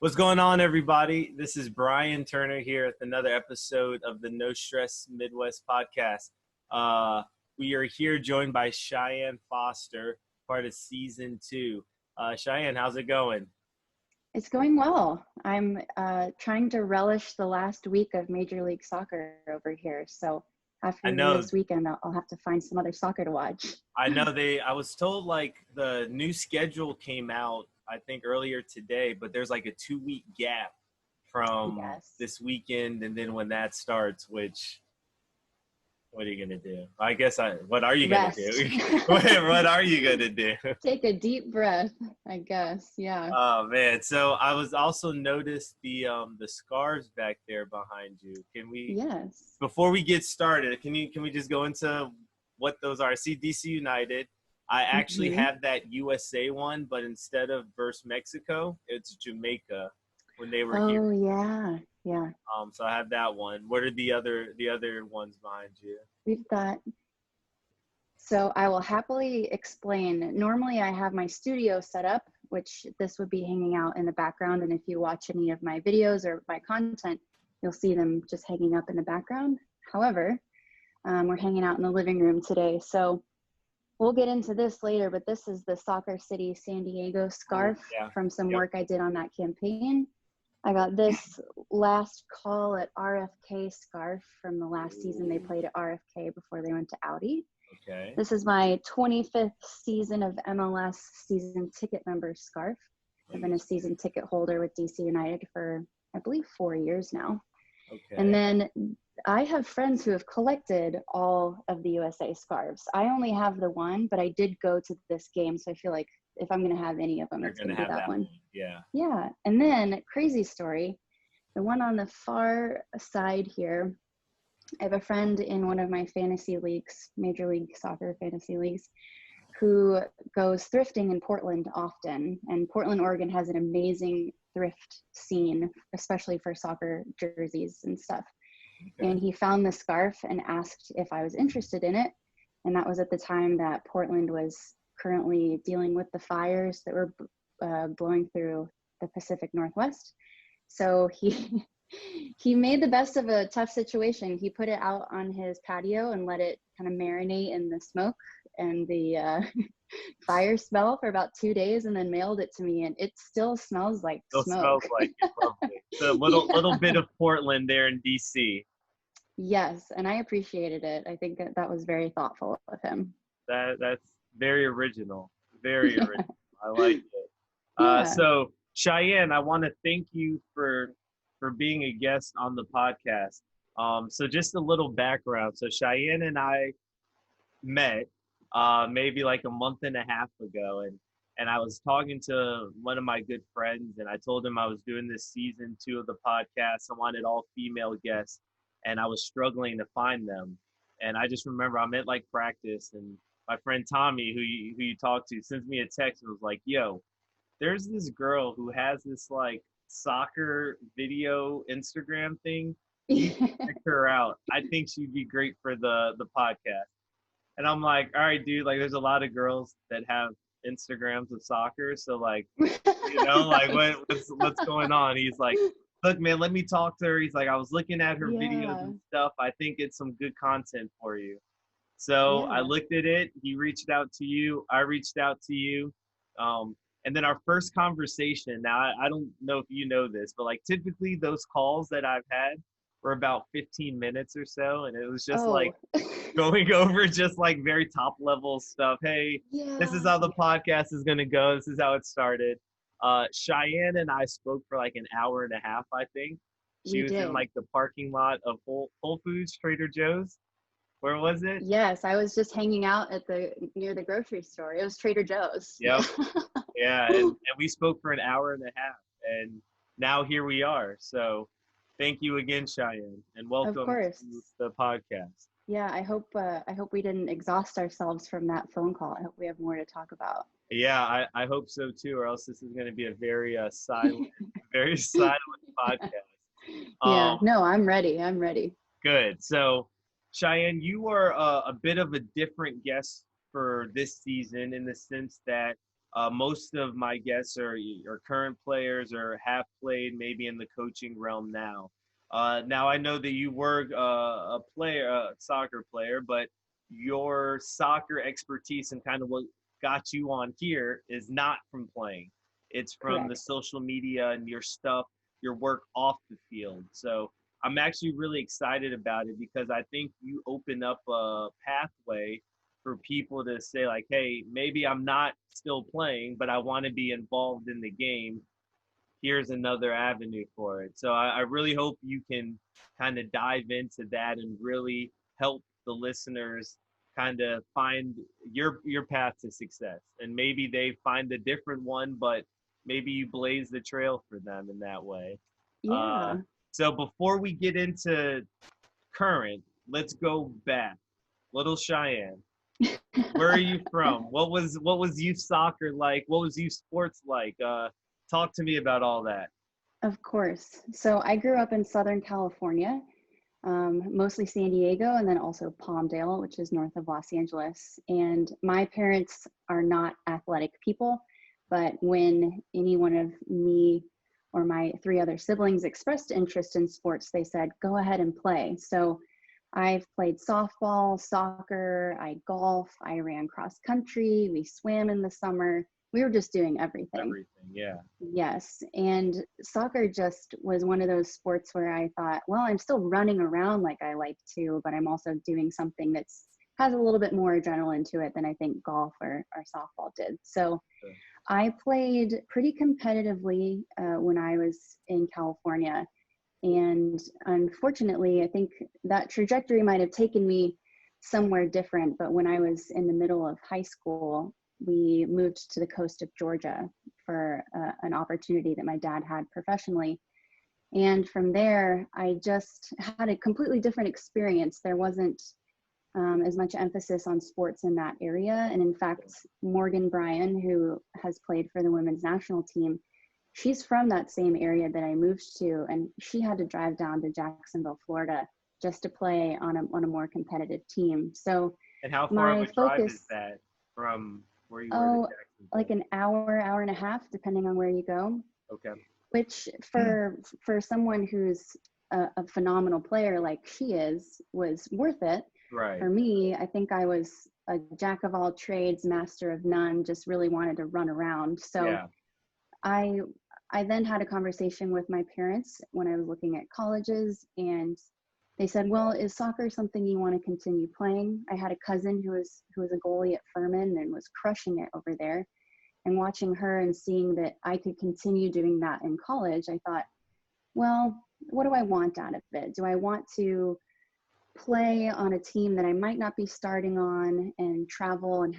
What's going on, everybody? This is Brian Turner here with another episode of the No Stress Midwest podcast. We are here joined by Cheyenne Foster, part of season 2. Cheyenne, how's it going? It's going well. I'm trying to relish the last week of Major League Soccer over here. So after this weekend, I'll have to find some other soccer to watch. I know I was told like the new schedule came out, I think earlier today, but there's like a 2-week gap from this weekend and then when that starts, which, what are you going to do? I guess what are you going to do? What are you going to do? Take a deep breath, I guess. Yeah. Oh man. So I was also noticed the scarves back there behind you. Can we, Yes. Before we get started, can we just go into what those are? I see DC United. I actually have that USA one, but instead of versus Mexico, it's Jamaica when they were here. Oh yeah. Yeah. So I have that one. What are the other ones behind you? We've got, so I will happily explain. Normally I have my studio set up, which this would be hanging out in the background. And if you watch any of my videos or my content, you'll see them just hanging up in the background. However, we're hanging out in the living room today. So we'll get into this later, but this is the Soccer City San Diego scarf from some work I did on that campaign. I got this last call at RFK scarf from the last season they played at RFK before they went to Audi. Okay. This is my 25th season of MLS season ticket member scarf. I've been a season ticket holder with DC United for, I believe, 4 years now. Okay. And then I have friends who have collected all of the USA scarves. I only have the one, but I did go to this game, so I feel like if I'm going to have any of them, it's going to be that one. Yeah. Yeah. And then, crazy story, the one on the far side here, I have a friend in one of my fantasy leagues, Major League Soccer fantasy leagues, who goes thrifting in Portland often. And Portland, Oregon has an amazing thrift scene, especially for soccer jerseys and stuff. Okay. And he found the scarf and asked if I was interested in it. And that was at the time that Portland was currently dealing with the fires that were blowing through the Pacific Northwest. So he made the best of a tough situation. He put it out on his patio and let it kind of marinate in the smoke and the fire smell for about 2 days, and then mailed it to me, and it still smells like smoke. Smells like it. Lovely. So little bit of Portland there in DC. Yes, and I appreciated it. I think that was very thoughtful of him. That's very original. Very original. I like it. So Cheyenne, I want to thank you for being a guest on the podcast. So just a little background. So Cheyenne and I met maybe like a month and a half ago, and I was talking to one of my good friends, and I told him I was doing this season 2 of the podcast. I wanted all female guests, and I was struggling to find them. And I just remember I'm at like practice, and my friend Tommy, who you talked to, sends me a text and was like, yo, there's this girl who has this like soccer video Instagram thing. Check her out. I think she'd be great for the podcast. And I'm like, all right, dude, like there's a lot of girls that have Instagrams of soccer. So like, you know, like what's going on? He's like, look, man, let me talk to her. He's like, I was looking at her videos and stuff. I think it's some good content for you. So I looked at it. He reached out to you. I reached out to you. And then our first conversation, now I don't know if you know this, but like typically those calls that I've had were about 15 minutes or so. And it was just like going over just like very top level stuff. Hey, this is how the podcast is going to go. This is how it started. Cheyenne and I spoke for like an hour and a half, I think. She was in like the parking lot of Whole Foods, Trader Joe's. Where was it? Yes, I was just hanging out near the grocery store. It was Trader Joe's. Yep. Yeah, and we spoke for an hour and a half, and now here we are. So thank you again, Cheyenne, and welcome to the podcast. Yeah, I hope we didn't exhaust ourselves from that phone call. I hope we have more to talk about. Yeah, I hope so too, or else this is going to be a very silent, very silent podcast. No, I'm ready. Good. So Cheyenne, you are a bit of a different guest for this season in the sense that most of my guests are current players or have played maybe in the coaching realm now. Now I know that you were a player, a soccer player, but your soccer expertise and kind of what got you on here is not from playing. It's from the Correct. social media and your stuff, your work off the field. So I'm actually really excited about it because I think you open up a pathway for people to say like, hey, maybe I'm not still playing, but I want to be involved in the game. Here's another avenue for it. So I really hope you can kind of dive into that and really help the listeners kind of find your path to success. And maybe they find a different one, but maybe you blaze the trail for them in that way. Uh, Yeah. so before we get into current, let's go back. Little Cheyenne, where are you from? What was youth soccer like? What was youth sports like? Talk to me about all that. Of course. So I grew up in Southern California, mostly San Diego, and then also Palmdale, which is north of Los Angeles. And my parents are not athletic people, but when any one of me or my three other siblings expressed interest in sports, they said, go ahead and play. So I've played softball, soccer, I golf, I ran cross country, we swam in the summer. We were just doing everything. Everything, yeah. Yes. And soccer just was one of those sports where I thought, well, I'm still running around like I like to, but I'm also doing something that's has a little bit more adrenaline to it than I think golf or softball did. So Sure. I played pretty competitively when I was in California. And unfortunately, I think that trajectory might have taken me somewhere different. But when I was in the middle of high school, we moved to the coast of Georgia for an opportunity that my dad had professionally. And from there, I just had a completely different experience. There wasn't as much emphasis on sports in that area. And in fact, Morgan Bryan, who has played for the women's national team, she's from that same area that I moved to, and she had to drive down to Jacksonville, Florida, just to play on a more competitive team. So And how far of my a drive is focus, that from where you were to oh, like Jacksonville? an hour and a half, depending on where you go, Okay. which for someone who's a phenomenal player like she is, was worth it. Right. For me, I think I was a jack of all trades, master of none, just really wanted to run around. So Yeah. I I then had a conversation with my parents when I was looking at colleges, and they said, "Well, is soccer something you want to continue playing?" I had a cousin who was a goalie at Furman and was crushing it over there. And watching her and seeing that I could continue doing that in college, I thought, well, what do I want out of it? Do I want to play on a team that I might not be starting on and travel and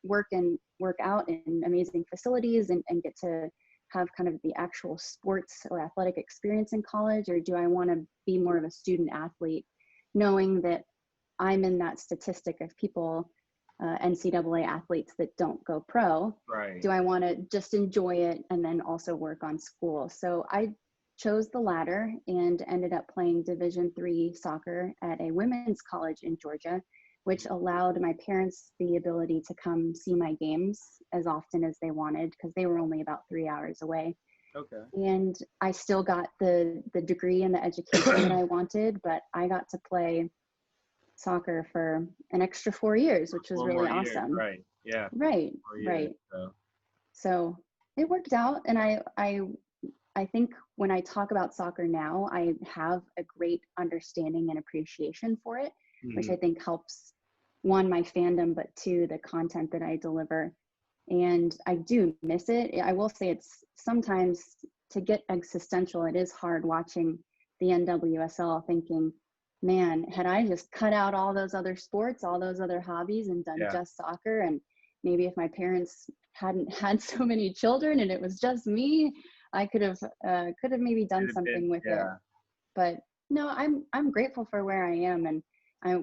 work out in amazing facilities and get to have kind of the actual sports or athletic experience in college? Or do I want to be more of a student athlete, knowing that I'm in that statistic of people, NCAA athletes that don't go pro? Right. Do I want to just enjoy it and then also work on school? So I chose the latter and ended up playing Division III soccer at a women's college in Georgia, which allowed my parents the ability to come see my games as often as they wanted because they were only about 3 hours away. Okay. And I still got the degree and the education that I wanted, but I got to play soccer for an extra 4 years, which was Four really more years. awesome. Right. Yeah. Right, 4 years. right. So. So it worked out, and I think when I talk about soccer now, I have a great understanding and appreciation for it, which I think helps, one, my fandom, but two, the content that I deliver. And I do miss it. I will say it's sometimes, to get existential, it is hard watching the NWSL thinking, man, had I just cut out all those other sports, all those other hobbies and done Yeah. just soccer, and maybe if my parents hadn't had so many children and it was just me, I could have maybe done something with it. But no, I'm grateful for where I am, and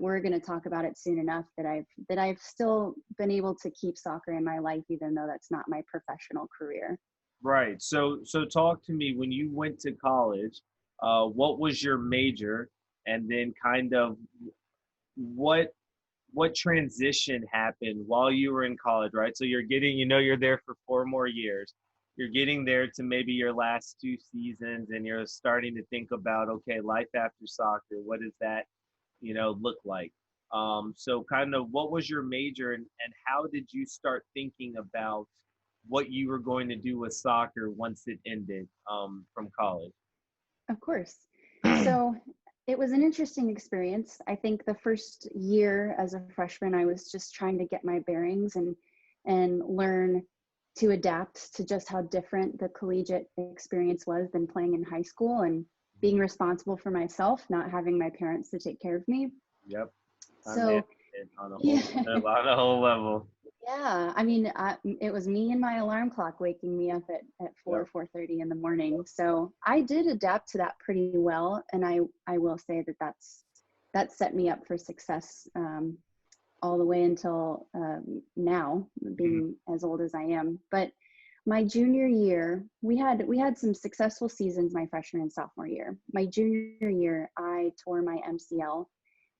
we're going to talk about it soon enough, that I've still been able to keep soccer in my life, even though that's not my professional career. Right. So talk to me when you went to college. What was your major, and then kind of what what transition happened while you were in college, right? So you're getting, you're there for 4 more years. You're getting there to maybe your last 2 seasons, and you're starting to think about, okay, life after soccer. What does that, look like? So kind of what was your major, and how did you start thinking about what you were going to do with soccer once it ended from college? Of course. So it was an interesting experience. I think the first year as a freshman, I was just trying to get my bearings and learn to adapt to just how different the collegiate experience was than playing in high school, and being responsible for myself, not having my parents to take care of me. Yep. So On a whole, yeah, on a whole level. yeah. I mean, it was me and my alarm clock waking me up at 4:30 in the morning. So I did adapt to that pretty well, and I will say that set me up for success all the way until now, being as old as I am. But my junior year, we had some successful seasons my freshman and sophomore year. My junior year, I tore my MCL,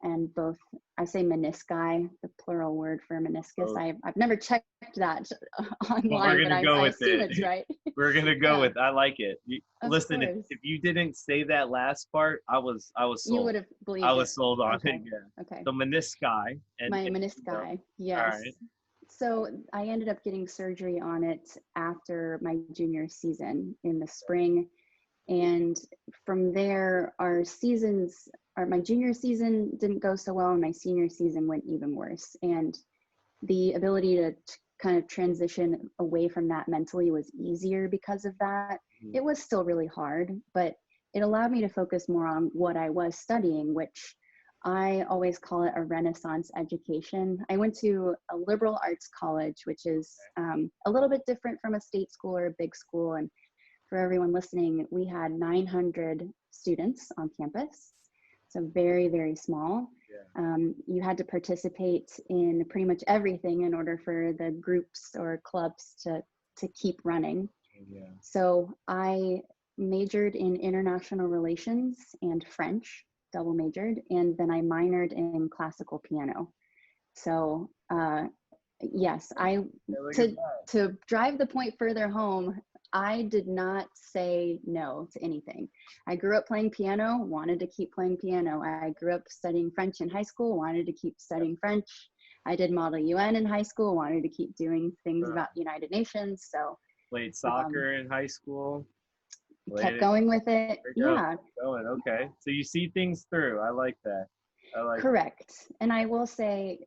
and both, I say menisci, the plural word for meniscus. Oh. I've never checked that online, well, we're gonna go I with assume it. it's right. We're gonna go with. I like it. Listen, if you didn't say that last part, I was sold. You would have believed I it. was sold on Okay. it. Yeah. Okay. So menisci and My menisci, yes. All right. So I ended up getting surgery on it after my junior season in the spring. And from there, my junior season didn't go so well, and my senior season went even worse. And the ability to kind of transition away from that mentally was easier because of that. It was still really hard, but it allowed me to focus more on what I was studying, which I always call it a Renaissance education. I went to a liberal arts college, which is a little bit different from a state school or a big school. And for everyone listening, we had 900 students on campus. So very, very small. Yeah. You had to participate in pretty much everything in order for the groups or clubs to keep running. Yeah. So I majored in international relations and French, double majored, and then I minored in classical piano. So yes, to drive the point further home, I did not say no to anything. I grew up playing piano, wanted to keep playing piano. I grew up studying French in high school, wanted to keep studying French. I did Model UN in high school, wanted to keep doing things about the United Nations. So played soccer in high school. Kept going with it. Yeah. Going. Okay. So you see things through. I like that. Correct. And I will say,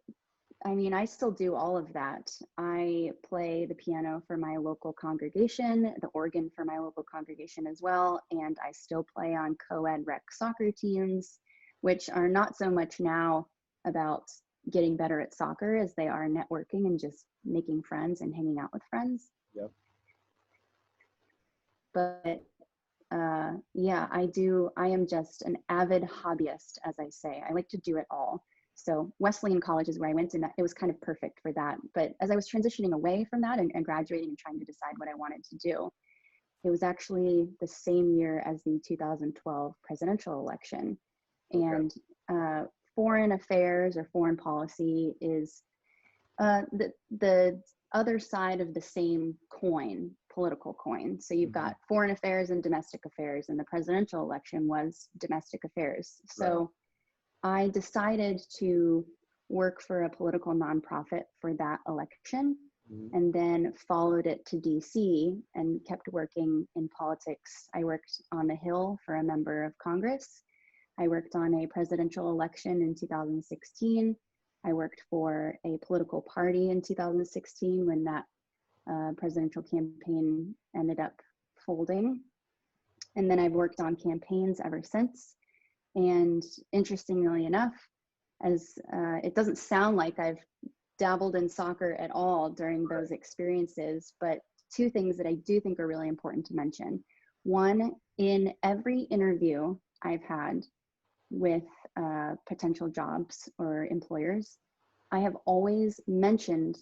I mean, I still do all of that. I play the piano for my local congregation, the organ for my local congregation as well, and I still play on co-ed rec soccer teams, which are not so much now about getting better at soccer as they are networking and just making friends and hanging out with friends. Yep. But yeah, I am just an avid hobbyist, as I say. I like to do it all. So Wesleyan College is where I went, and it was kind of perfect for that. But as I was transitioning away from that and graduating and trying to decide what I wanted to do, it was actually the same year as the 2012 presidential election. Okay. And foreign affairs or foreign policy is the other side of the same coin, political coin. So you've got foreign affairs and domestic affairs, and the presidential election was domestic affairs. So I decided to work for a political nonprofit for that election, and then followed it to DC and kept working in politics. I worked on the Hill for a member of Congress. I worked on a presidential election in 2016. I worked for a political party in 2016 when that presidential campaign ended up folding. And then I've worked on campaigns ever since. And interestingly enough, as it doesn't sound like I've dabbled in soccer at all during those experiences, but two things that I do think are really important to mention. One, in every interview I've had with potential jobs or employers, I have always mentioned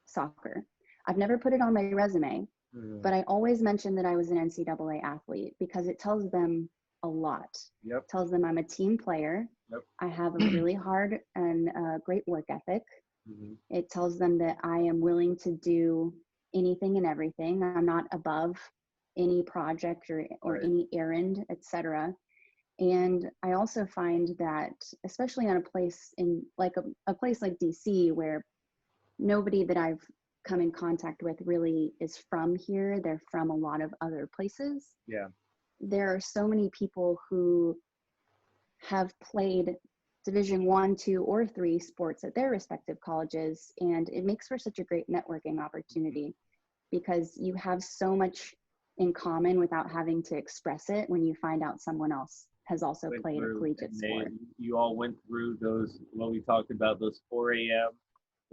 soccer. I've never put it on my resume, but I always mention that I was an NCAA athlete because it tells them a lot. Yep. Tells them I'm a team player. Yep. I have a really hard and great work ethic. Mm-hmm. It tells them that I am willing to do anything and everything. I'm not above any project or Right. any errand, etc. And I also find that, especially on a place in like a place like DC, where nobody that I've come in contact with really is from here, they're from a lot of other places. Yeah. There are so many people who have played division 1, 2, or 3 sports at their respective colleges, and it makes for such a great networking opportunity because you have so much in common without having to express it when you find out someone else has also played a collegiate sport. You all went through those, what we talked about, those 4 a.m.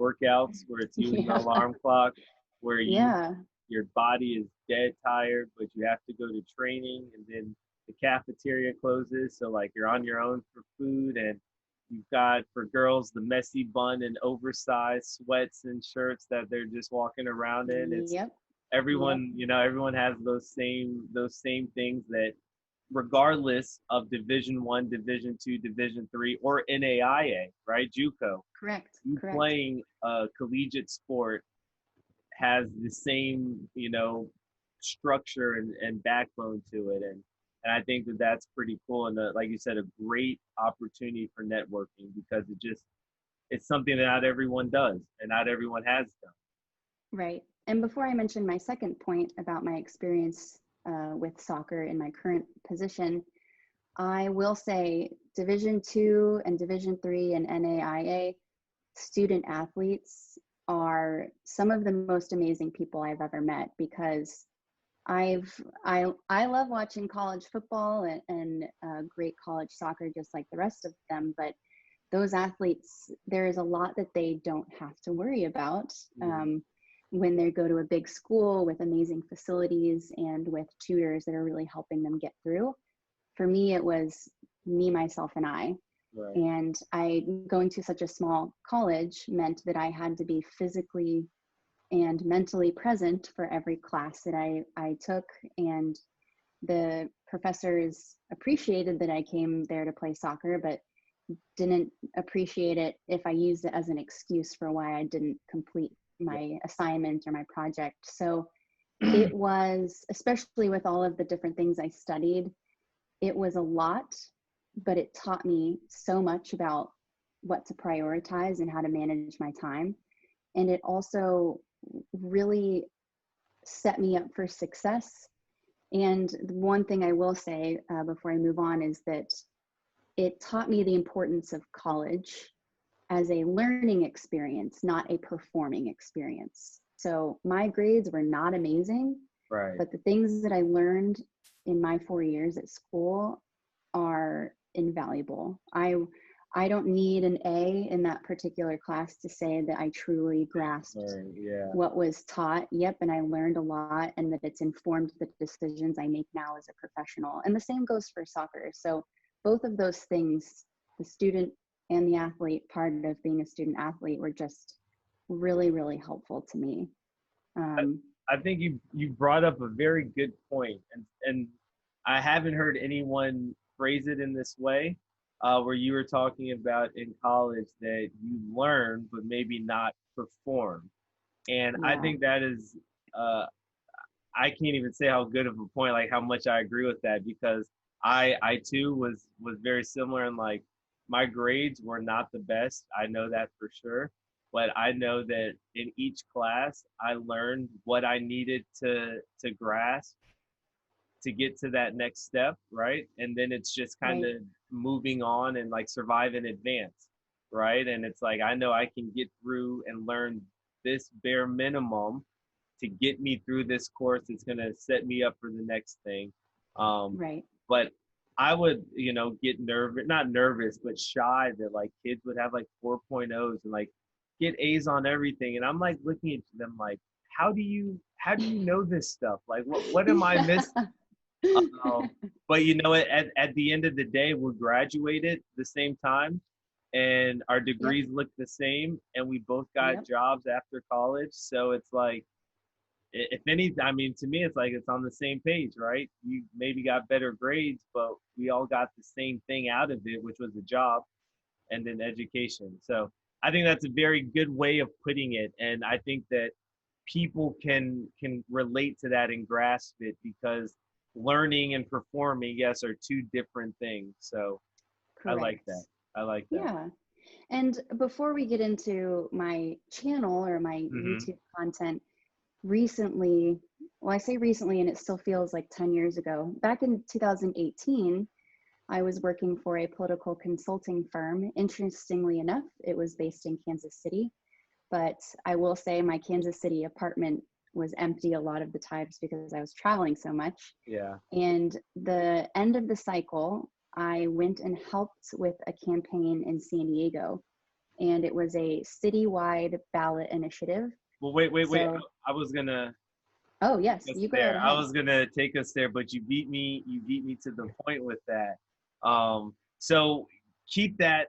workouts where it's you and your Yeah. alarm clock, where Yeah. your body is dead tired, but you have to go to training, and then the cafeteria closes, so like you're on your own for food, and you've got, for girls, the messy bun and oversized sweats and shirts that they're just walking around in. It's Yep. everyone, everyone has those same things that, regardless of Division 1, Division 2, Division 3, or NAIA, right? JUCO. Correct. You Correct. playing a collegiate sport has the same, structure and backbone to it. And I think that that's pretty cool. And like you said, a great opportunity for networking, because it's something that not everyone does and not everyone has done. Right. And before I mention my second point about my experience with soccer in my current position, I will say Division 2 and Division 3 and NAIA student athletes are some of the most amazing people I've ever met, because I love watching college football and great college soccer just like the rest of them, but those athletes, there is a lot that they don't have to worry about when they go to a big school with amazing facilities and with tutors that are really helping them get through. For me, it was me, myself, and I. Right. And going to such a small college meant that I had to be physically and mentally present for every class that I took. And the professors appreciated that I came there to play soccer, but didn't appreciate it if I used it as an excuse for why I didn't complete my assignment or my project. So it was, especially with all of the different things I studied, it was a lot, but it taught me so much about what to prioritize and how to manage my time. And it also really set me up for success. And one thing I will say before I move on is that it taught me the importance of college as a learning experience, not a performing experience. So my grades were not amazing, Right. but the things that I learned in my 4 years at school are invaluable. I don't need an A in that particular class to say that I truly grasped what was taught. Yep, and I learned a lot, and that it's informed the decisions I make now as a professional. And the same goes for soccer. So both of those things, the student and the athlete part of being a student athlete, were just really, really helpful to me. I think you brought up a very good point, and I haven't heard anyone phrase it in this way, where you were talking about in college that you learn but maybe not perform. And I think that is, I can't even say how good of a point, like how much I agree with that, because I too was very similar, and like my grades were not the best. I know that for sure. But I know that in each class, I learned what I needed to grasp to get to that next step, right? And then it's just kind of moving on and like survive in advance, right? And it's like, I know I can get through and learn this bare minimum to get me through this course. It's going to set me up for the next thing. But I would, get not nervous, but shy that like kids would have like 4.0s and like get A's on everything. And I'm like looking at them like, how do you know this stuff? Like, what am I missing? But at the end of the day, we graduated the same time, and our degrees looked the same, and we both got jobs after college. So it's like, if any, I mean, to me, it's like it's on the same page, right? You maybe got better grades, but we all got the same thing out of it, which was a job and then education. So I think that's a very good way of putting it. And I think that people can relate to that and grasp it, because learning and performing, yes, are two different things. So I like Correct. that. I like that. Yeah. And before we get into my channel or my Hmm. YouTube content, recently, well, I say recently, and it still feels like 10 years ago, back in 2018, I was working for a political consulting firm. Interestingly enough, it was based in Kansas City, but I will say my Kansas City apartment was empty a lot of the times because I was traveling so much. Yeah. And the end of the cycle, I went and helped with a campaign in San Diego, and it was a citywide ballot initiative. Well, wait. So, I was gonna oh yes, take us you go right there. I ahead. was gonna take us there, but you beat me. You beat me to the point with that. So keep that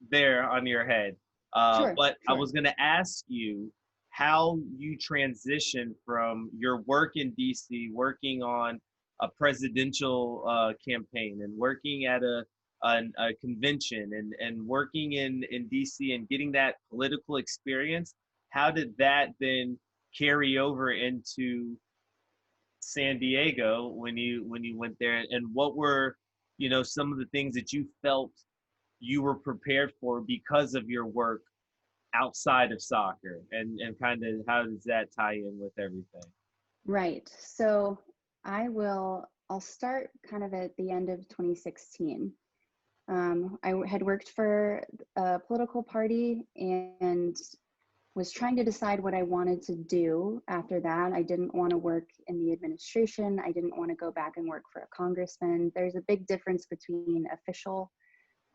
there on your head. Sure, But I sure. was gonna ask you how you transition from your work in DC, working on a presidential campaign, and working at a convention, and working in DC, and getting that political experience. How did that then carry over into San Diego when you went there, and what were, some of the things that you felt you were prepared for because of your work outside of soccer, and kind of how does that tie in with everything? Right. So I'll start kind of at the end of 2016. I had worked for a political party and was trying to decide what I wanted to do after that. I didn't want to work in the administration. I didn't want to go back and work for a congressman. There's a big difference between official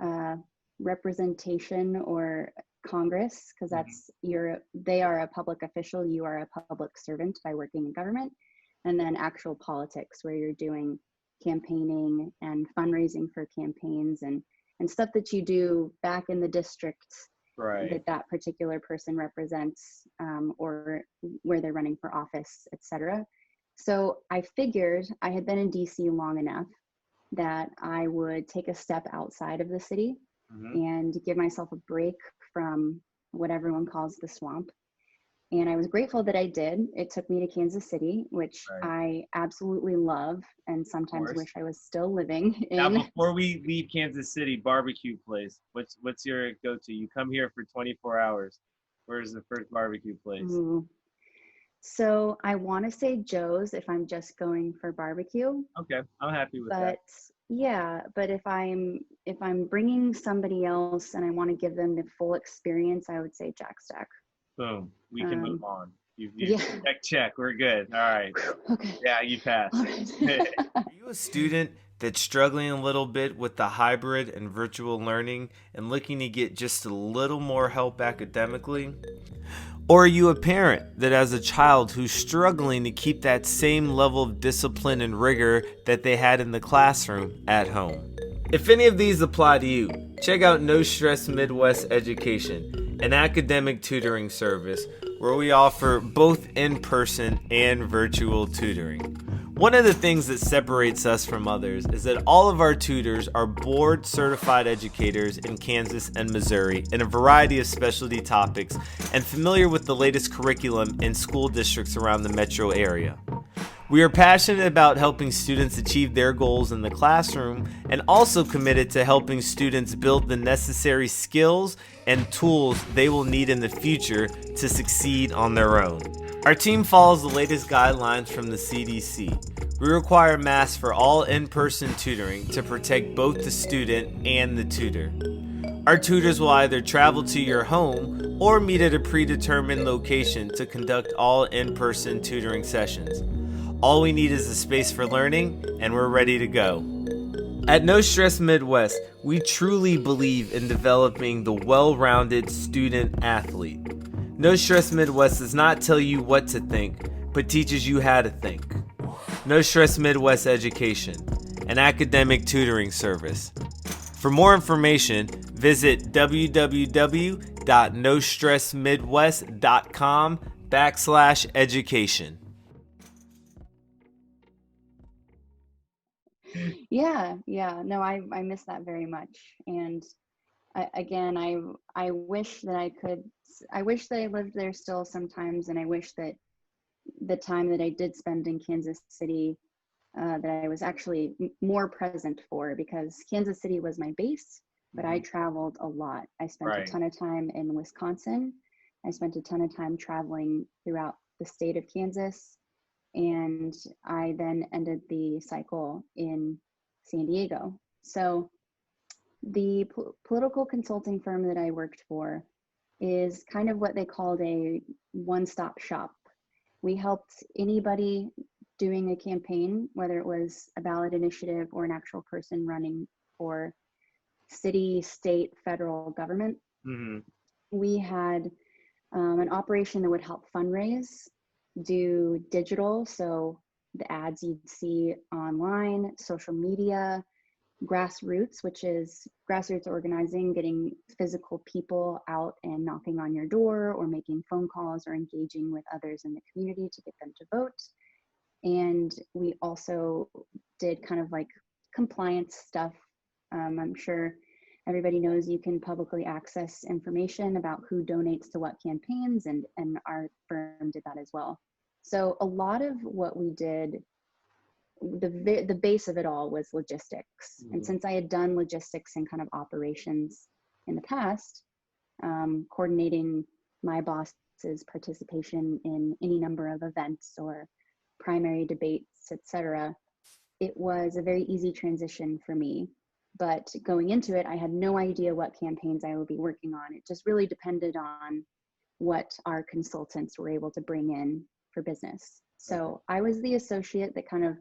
uh, representation or Congress, because Hmm. they are a public official, you are a public servant by working in government, and then actual politics where you're doing campaigning and fundraising for campaigns and stuff that you do back in the district Right. that particular person represents, or where they're running for office, etc. So I figured I had been in DC long enough that I would take a step outside of the city Hmm. and give myself a break from what everyone calls the swamp. And I was grateful that I did. It took me to Kansas City, which Right. I absolutely love and Of sometimes course. wish I was still living Now, in. before we leave Kansas City, barbecue place. What's your go-to? You come here for 24 hours. Where's the first barbecue place? Ooh. So I want to say Joe's if I'm just going for barbecue, Okay, I'm happy with that. but yeah, but if I'm bringing somebody else and I want to give them the full experience, I would say Jack Stack. Boom. We can move Um, on. You yeah. check. We're good. All right. Okay. Yeah, you All passed. right. Are you a student that's struggling a little bit with the hybrid and virtual learning and looking to get just a little more help academically? Or are you a parent that has a child who's struggling to keep that same level of discipline and rigor that they had in the classroom at home? If any of these apply to you, check out No Stress Midwest Education, an academic tutoring service where we offer both in-person and virtual tutoring. One of the things that separates us from others is that all of our tutors are board certified educators in Kansas and Missouri in a variety of specialty topics and familiar with the latest curriculum in school districts around the metro area. We are passionate about helping students achieve their goals in the classroom and also committed to helping students build the necessary skills and tools they will need in the future to succeed on their own. Our team follows the latest guidelines from the CDC. We require masks for all in-person tutoring to protect both the student and the tutor. Our tutors will either travel to your home or meet at a predetermined location to conduct all in-person tutoring sessions. All we need is a space for learning, and we're ready to go. At No Stress Midwest, we truly believe in developing the well-rounded student athlete. No Stress Midwest does not tell you what to think, but teaches you how to think. No Stress Midwest Education, an academic tutoring service. For more information, visit www.nostressmidwest.com/education. Yeah, yeah. No, I miss that very much. And I wish that I wish that I lived there still sometimes, and I wish that the time that I did spend in Kansas City, that I was actually more present for, because Kansas City was my base, but I Mhm. traveled a lot. I spent a Right. ton of time in Wisconsin. I spent a ton of time traveling throughout the state of Kansas. And I then ended the cycle in San Diego. So the political consulting firm that I worked for is kind of what they called a one-stop shop. We helped anybody doing a campaign, whether it was a ballot initiative or an actual person running for city, state, federal government. Hmm. We had an operation that would help fundraise, do digital, so the ads you'd see online, social media, grassroots, which is grassroots organizing, getting physical people out and knocking on your door or making phone calls or engaging with others in the community to get them to vote. And we also did kind of like compliance stuff. I'm sure everybody knows you can publicly access information about who donates to what campaigns, and our firm did that as well. So a lot of what we did, the base of it all was logistics. And Hmm. since I had done logistics and kind of operations in the past, coordinating my boss's participation in any number of events or primary debates, etc., it was a very easy transition for me. But going into it, I had no idea what campaigns I would be working on. It just really depended on what our consultants were able to bring in for business. Okay. So I was the associate that kind of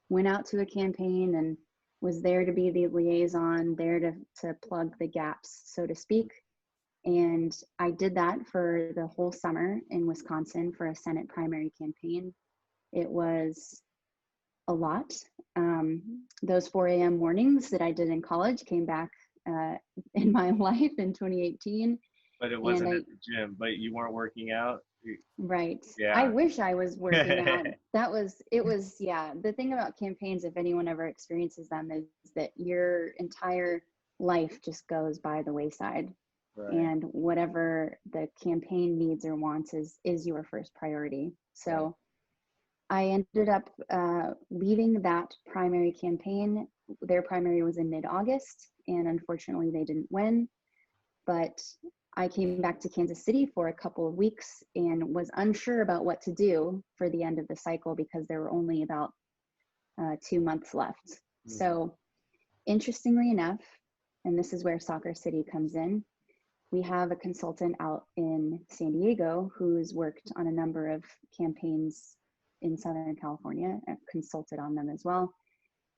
went out to a campaign and was there to be the liaison, there to plug the gaps, so to speak. And I did that for the whole summer in Wisconsin for a Senate primary campaign. It was a lot. Those 4 a.m. mornings that I did in college came back in my life in 2018. But it And wasn't at the gym, but you weren't working out. right. I Yeah. wish I was working out. It was, yeah. The thing about campaigns, if anyone ever experiences them, is that your entire life just goes by the wayside. Right. And whatever the campaign needs or wants is your first priority. Right. So I ended up leaving that primary campaign. Their primary was in mid-August, and unfortunately they didn't win. But I came back to Kansas City for a couple of weeks and was unsure about what to do for the end of the cycle, because there were only about 2 months left. Hmm. So interestingly enough, and this is where Soccer City comes in, we have a consultant out in San Diego who's worked on a number of campaigns in Southern California. I've consulted on them as well.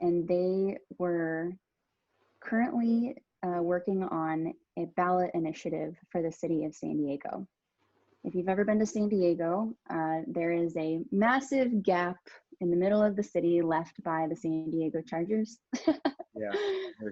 And they were currently working on a ballot initiative for the city of San Diego. If you've ever been to San Diego, there is a massive gap in the middle of the city left by the San Diego Chargers. Yeah.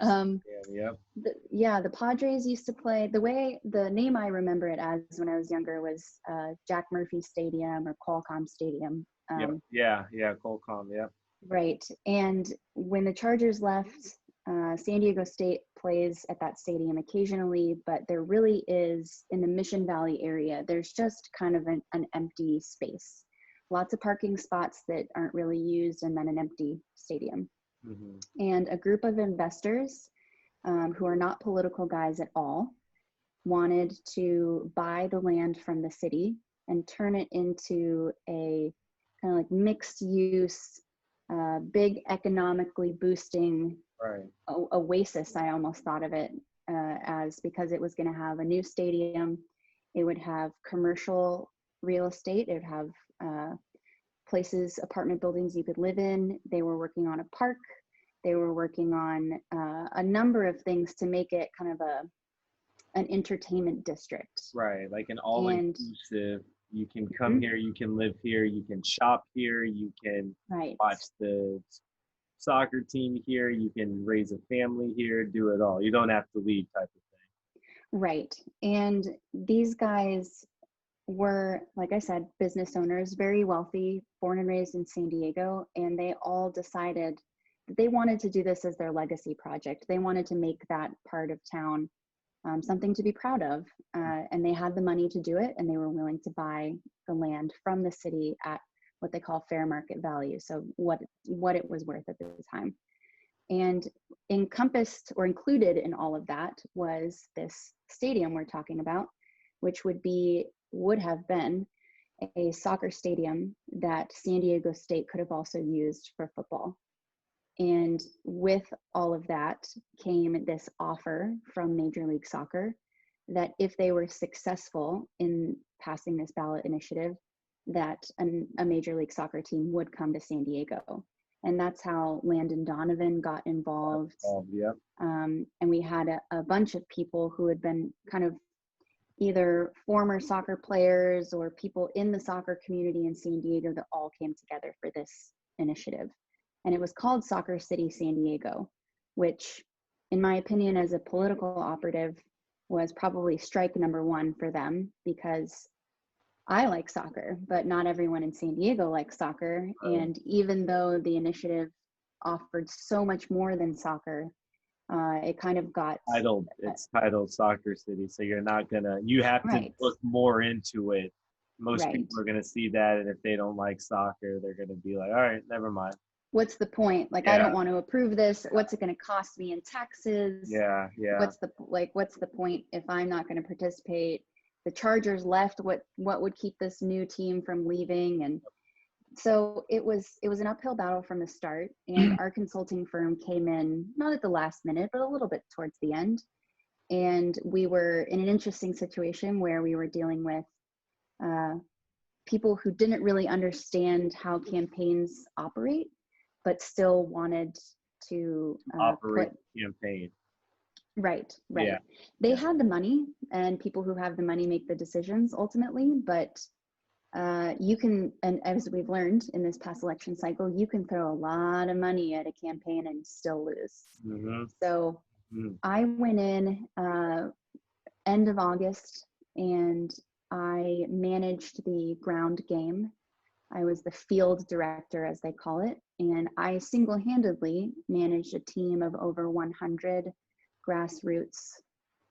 um, Yeah. Yep. yeah, the Padres used to play, the way the name I remember it as when I was younger was Jack Murphy Stadium or Qualcomm Stadium. Yep. Yeah. Yeah. Colcom. Yep. Right. And when the Chargers left, San Diego State plays at that stadium occasionally, but there really is, in the Mission Valley area, there's just kind of an empty space. Lots of parking spots that aren't really used, and then an empty stadium. Hmm. And a group of investors who are not political guys at all wanted to buy the land from the city and turn it into a kind of like mixed use, big economically boosting Right. oasis. I almost thought of it as, because it was going to have a new stadium, it would have commercial real estate, it would have places, apartment buildings you could live in. They were working on a park. They were working on a number of things to make it kind of an entertainment district. Right. Like an And all-inclusive. You can come mhm, here. You can live here. You can shop here. You can right, watch the soccer team here. You can raise a family here. Do it all. You don't have to leave, type of right. And these guys were, like I said, business owners, very wealthy, born and raised in San Diego, and they all decided they wanted to do this as their legacy project. They wanted to make that part of town something to be proud of. And they had the money to do it, and they were willing to buy the land from the city at what they call fair market value. So what it was worth at the time. And encompassed or included in all of that was this stadium we're talking about, which would have been a soccer stadium that San Diego State could have also used for football. And with all of that came this offer from Major League Soccer that if they were successful in passing this ballot initiative, that a Major League Soccer team would come to San Diego. And that's how Landon Donovan got involved. And we had a bunch of people who had been kind of either former soccer players or people in the soccer community in San Diego that all came together for this initiative. And it was called Soccer City San Diego, which, in my opinion, as a political operative, was probably strike number one for them, because I like soccer, but not everyone in San Diego likes soccer. And even though the initiative offered so much more than soccer, it kind of got titled. It's titled Soccer City, so you have to look more into it. Most people are gonna see that, and if they don't like soccer, they're gonna be like, all right, never mind. What's the point? Like, I don't want to approve this. What's it going to cost me in taxes? Yeah. What's the point if I'm not going to participate? The Chargers left. What would keep this new team from leaving? And so it was an uphill battle from the start. And our consulting firm came in, not at the last minute, but a little bit towards the end. And we were in an interesting situation where we were dealing with people who didn't really understand how campaigns operate, but still wanted to operate campaign. Right. Yeah. They had the money, and people who have the money make the decisions ultimately, but you can, and as we've learned in this past election cycle, you can throw a lot of money at a campaign and still lose. So I went in end of August, and I managed the ground game. I was the field director, as they call it, and I single-handedly managed a team of over 100 grassroots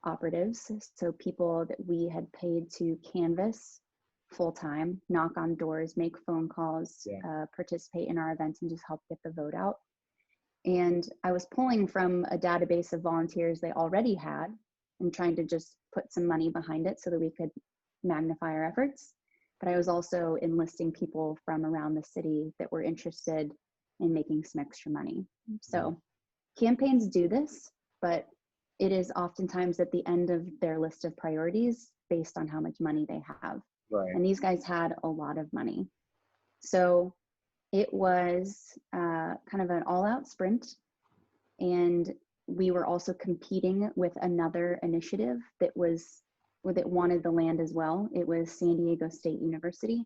operatives. So people that we had paid to canvass full-time, knock on doors, make phone calls, participate in our events, and just help get the vote out. And I was pulling from a database of volunteers they already had and trying to just put some money behind it so that we could magnify our efforts. But I was also enlisting people from around the city that were interested in making some extra money. So campaigns do this, but it is oftentimes at the end of their list of priorities based on how much money they have. And these guys had a lot of money. So it was kind of an all-out sprint. And we were also competing with another initiative that wanted the land as well. It was San Diego State University.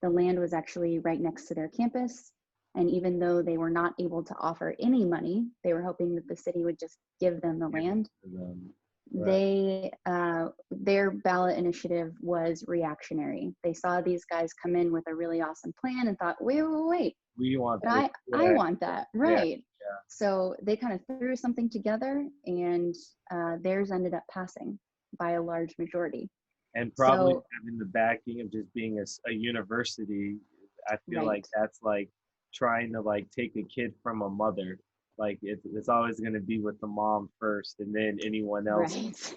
The land was actually right next to their campus. And even though they were not able to offer any money, they were hoping that the city would just give them the land. Their ballot initiative was reactionary. They saw these guys come in with a really awesome plan and thought, wait. We want that. I want that, right? So they kind of threw something together, and theirs ended up passing by a large majority. And probably having the backing of just being a university, I feel like that's like trying to like take a kid from a mother. Like it's always going to be with the mom first, and then anyone else.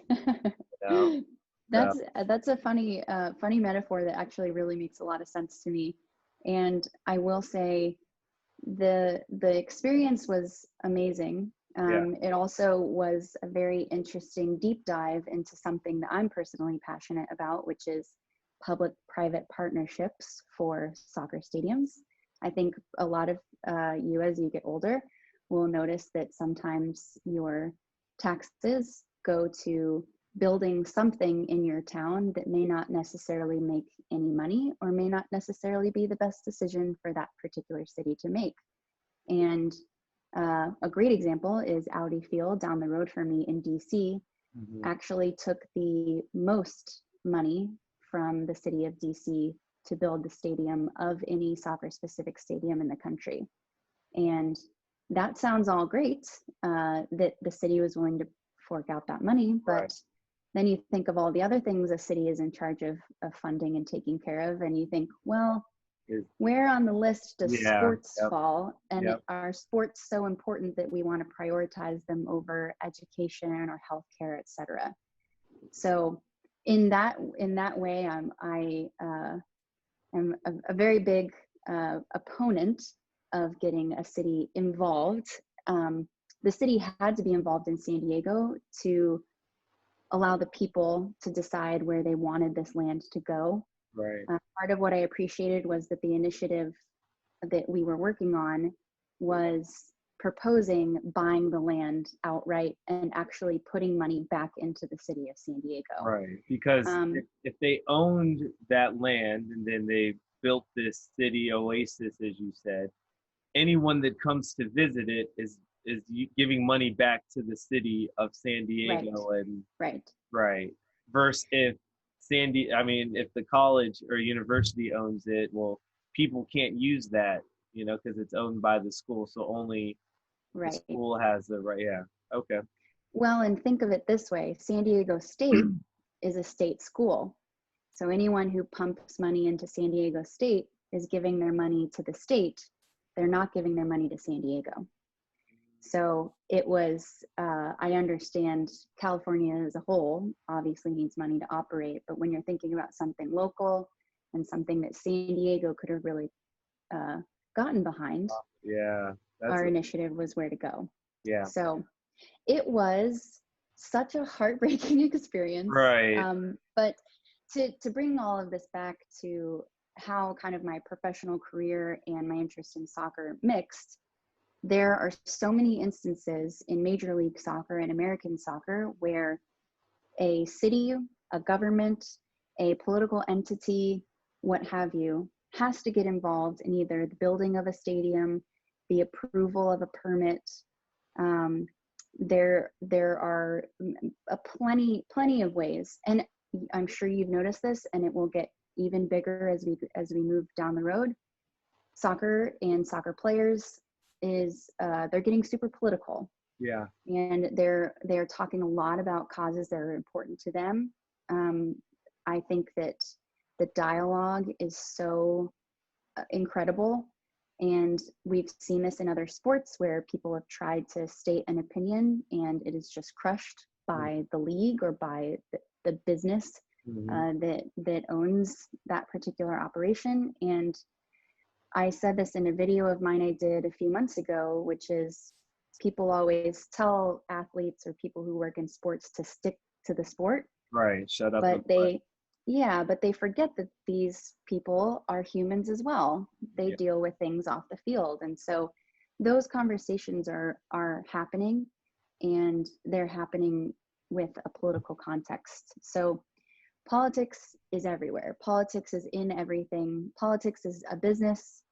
That's a funny metaphor that actually really makes a lot of sense to me. And I will say the experience was amazing. It also was a very interesting deep dive into something that I'm personally passionate about, which is public-private partnerships for soccer stadiums. I think a lot of you, as you get older, will notice that sometimes your taxes go to building something in your town that may not necessarily make any money or may not necessarily be the best decision for that particular city to make. And a great example is Audi Field down the road from me in DC actually took the most money from the city of DC to build the stadium of any soccer specific stadium in the country. And that sounds all great, that the city was willing to fork out that money, but Right. then you think of all the other things a city is in charge of funding and taking care of, and you think, well, where on the list does sports fall? And are sports so important that we want to prioritize them over education or healthcare, et cetera? So in that way, I am a very big opponent of getting a city involved. The city had to be involved in San Diego to allow the people to decide where they wanted this land to go. Right. Part of what I appreciated was that the initiative that we were working on was proposing buying the land outright and actually putting money back into the city of San Diego. Right. Because if they owned that land and then they built this city oasis, as you said, anyone that comes to visit it is giving money back to the city of San Diego. Right. Right. Versus if if the college or university owns it, well, people can't use that, because it's owned by the school. So only the school has the right. Yeah. Okay. Well, and think of it this way: San Diego State is a state school. So anyone who pumps money into San Diego State is giving their money to the state. They're not giving their money to San Diego. So it was, I understand California as a whole obviously needs money to operate, but when you're thinking about something local and something that San Diego could have really gotten behind, our initiative was where to go. Yeah. So it was such a heartbreaking experience. Right. But to bring all of this back to how kind of my professional career and my interest in soccer mixed, there are so many instances in Major League Soccer and American soccer where a city, a government, a political entity, what have you, has to get involved in either the building of a stadium, the approval of a permit. There are plenty of ways, and I'm sure you've noticed this, and it will get even bigger as we move down the road. Soccer and soccer players they're getting super political. Yeah. And they're talking a lot about causes that are important to them. I think that the dialogue is so incredible, and we've seen this in other sports where people have tried to state an opinion and it is just crushed by the league or by the business that owns that particular operation. And I said this in a video of mine I did a few months ago, which is people always tell athletes or people who work in sports to stick to the sport. Right. Shut up. But they forget that these people are humans as well. They deal with things off the field. And so those conversations are happening, and they're happening with a political context. So politics is everywhere. Politics is in everything. Politics is a business,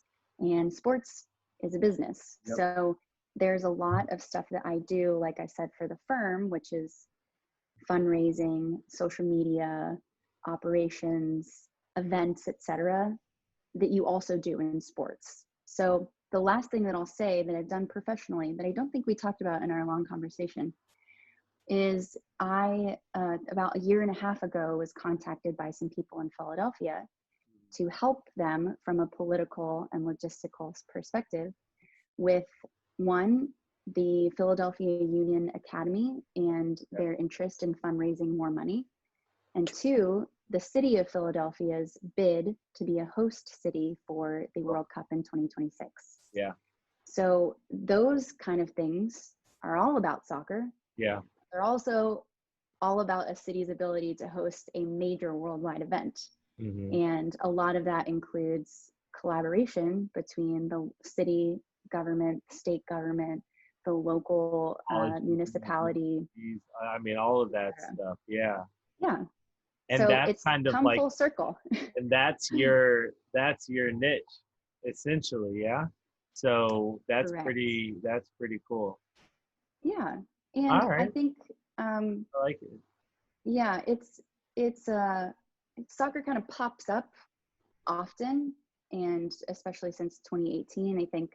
and sports is a business. Yep. So there's a lot of stuff that I do, like I said, for the firm, which is fundraising, social media, operations, events, etc., that you also do in sports. So the last thing that I'll say that I've done professionally that I don't think we talked about in our long conversation is I, about a year and a half ago, was contacted by some people in Philadelphia to help them from a political and logistical perspective with, one, the Philadelphia Union Academy and their interest in fundraising more money, and two, the city of Philadelphia's bid to be a host city for the World Cup in 2026. Yeah. So those kind of things are all about soccer. Yeah. They're also all about a city's ability to host a major worldwide event. And a lot of that includes collaboration between the city government, state government, the local municipality. I mean, all of that stuff. Yeah. Yeah. And so that's it's kind of come like full circle. And that's your niche, essentially. Yeah. So that's Correct. pretty cool. Yeah. And all right. I think I like it. Yeah, it's soccer kind of pops up often, and especially since 2018, I think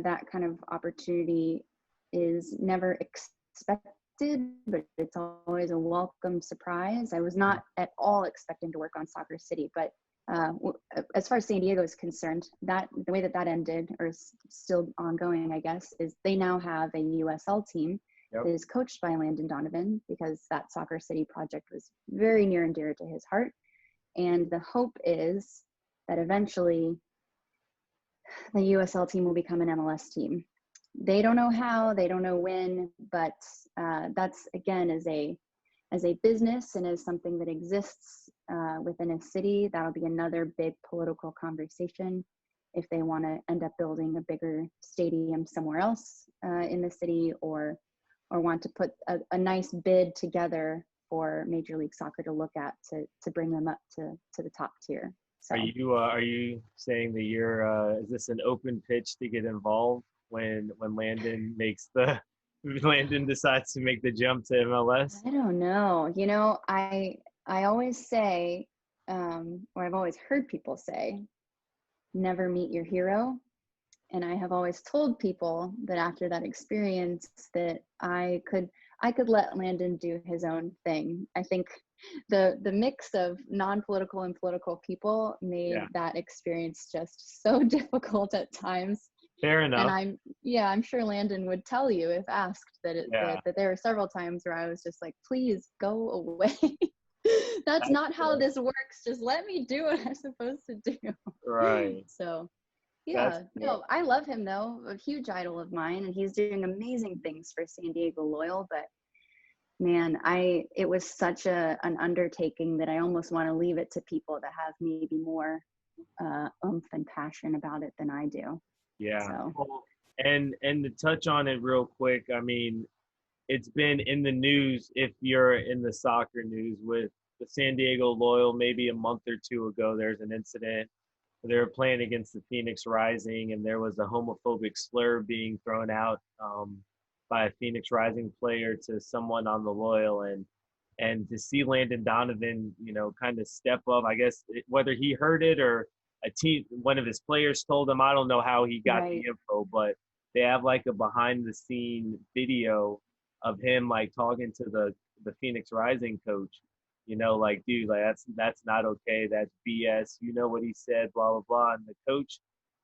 that kind of opportunity is never expected, but it's always a welcome surprise. I was not at all expecting to work on Soccer City, but as far as San Diego is concerned, that the way that ended, or is still ongoing, I guess, is they now have a USL team that is coached by Landon Donovan, because that Soccer City project was very near and dear to his heart. And the hope is that eventually the USL team will become an MLS team. They don't know how, they don't know when, but that's, again, as a business and as something that exists within a city, that'll be another big political conversation if they want to end up building a bigger stadium somewhere else in the city, or want to put a nice bid together for Major League Soccer to look at to bring them up to the top tier. So. Are you saying that you're is this an open pitch to get involved when Landon decides to make the jump to MLS? I don't know. You know, I always say, or I've always heard people say, never meet your hero. And I have always told people that after that experience that I could let Landon do his own thing. I think the mix of non-political and political people made that experience just so difficult at times. Fair enough. And I'm sure Landon would tell you if asked that there were several times where I was just like, please go away. That's not how this works. Just let me do what I'm supposed to do. Right. So, yeah. No, I love him though. A huge idol of mine, and he's doing amazing things for San Diego Loyal. But man, it was such an undertaking that I almost want to leave it to people that have maybe more oomph and passion about it than I do. Yeah. So. Well, and to touch on it real quick, I mean, it's been in the news, if you're in the soccer news, with the San Diego Loyal. Maybe a month or two ago, there's an incident. They were playing against the Phoenix Rising, and there was a homophobic slur being thrown out by a Phoenix Rising player to someone on the Loyal. And to see Landon Donovan, kind of step up, I guess, whether he heard it or one of his players told him, I don't know how he got the info, but they have like a behind the scene video of him like talking to the Phoenix Rising coach, like, dude, like that's not okay. That's BS. You know what he said, blah, blah, blah. And the coach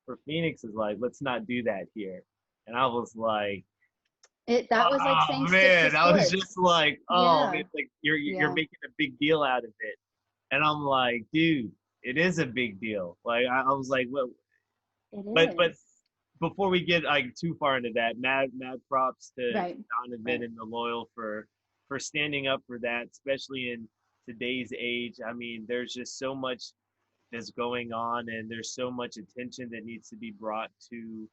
for Phoenix is like, let's not do that here. And I was like, that was like saying, man, I was just like, it's like you're making a big deal out of it. And I'm like, dude, it is a big deal. Like I was like, well, but before we get like too far into that, mad props to Donovan and the Loyal for standing up for that, especially in today's age. I mean, there's just so much that's going on, and there's so much attention that needs to be brought to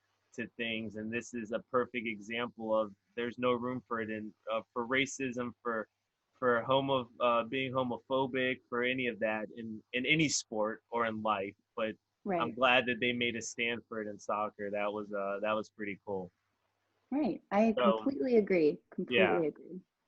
things. And this is a perfect example of there's no room for it in for racism, for being homophobic, for any of that in any sport or in life. But I'm glad that they made a stand for it in soccer. That was pretty cool. Right. I completely agree. Agree.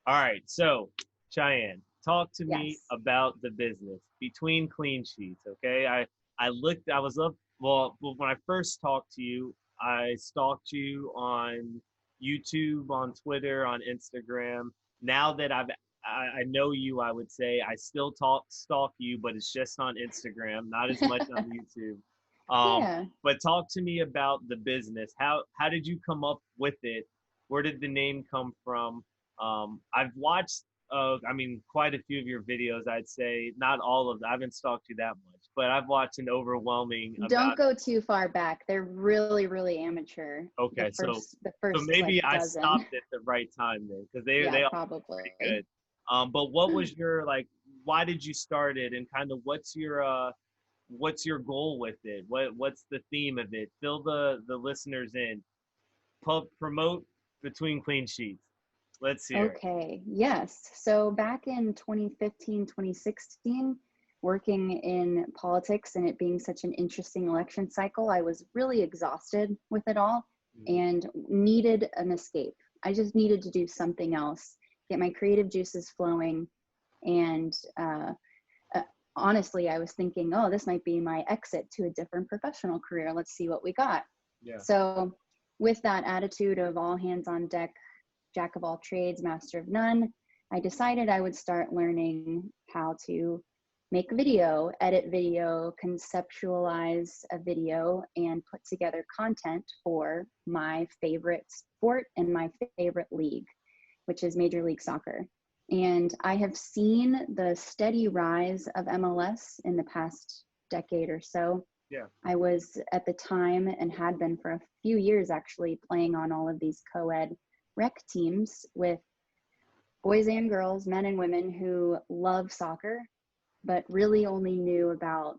All right. So, Cheyenne, talk to me about the business Between Clean Sheets. Okay. I was up. Well, when I first talked to you, I stalked you on YouTube, on Twitter, on Instagram. Now that I know you, I would say I still stalk you, but it's just on Instagram, not as much on YouTube. But talk to me about the business. How did you come up with it? Where did the name come from? I've watched, quite a few of your videos. I'd say not all of them. I haven't stalked you that much, but I've watched an overwhelming. Don't go too far back. They're really, really amateur. Okay, the first so maybe like, I dozen. Stopped at the right time then, because they all probably pretty good. But what was your why did you start it, and kind of what's your goal with it? What's the theme of it? Fill the listeners in. Promote Between Clean Sheets. Let's hear it. Okay, yes. So back in 2015, 2016, working in politics and it being such an interesting election cycle, I was really exhausted with it all and needed an escape. I just needed to do something else, get my creative juices flowing. And honestly, I was thinking, this might be my exit to a different professional career. Let's see what we got. Yeah. So with that attitude of all hands on deck, jack of all trades, master of none, I decided I would start learning how to make video, edit video, conceptualize a video, and put together content for my favorite sport and my favorite league, which is Major League Soccer. And I have seen the steady rise of MLS in the past decade or so. Yeah. I was at the time, and had been for a few years actually, playing on all of these co-ed rec teams with boys and girls, men and women who love soccer, but really only knew about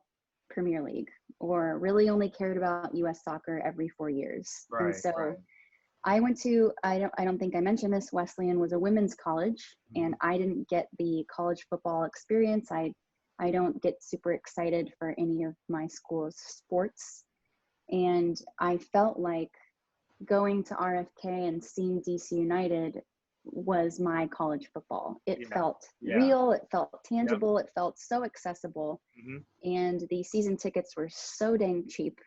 Premier League, or really only cared about US soccer every 4 years. Right, and so right. I went to, I don't think I mentioned this, Wesleyan was a women's college, and I didn't get the college football experience. I don't get super excited for any of my school's sports. And I felt like going to RFK and seeing DC United was my college football. It felt real, it felt tangible, it felt so accessible. And the season tickets were so dang cheap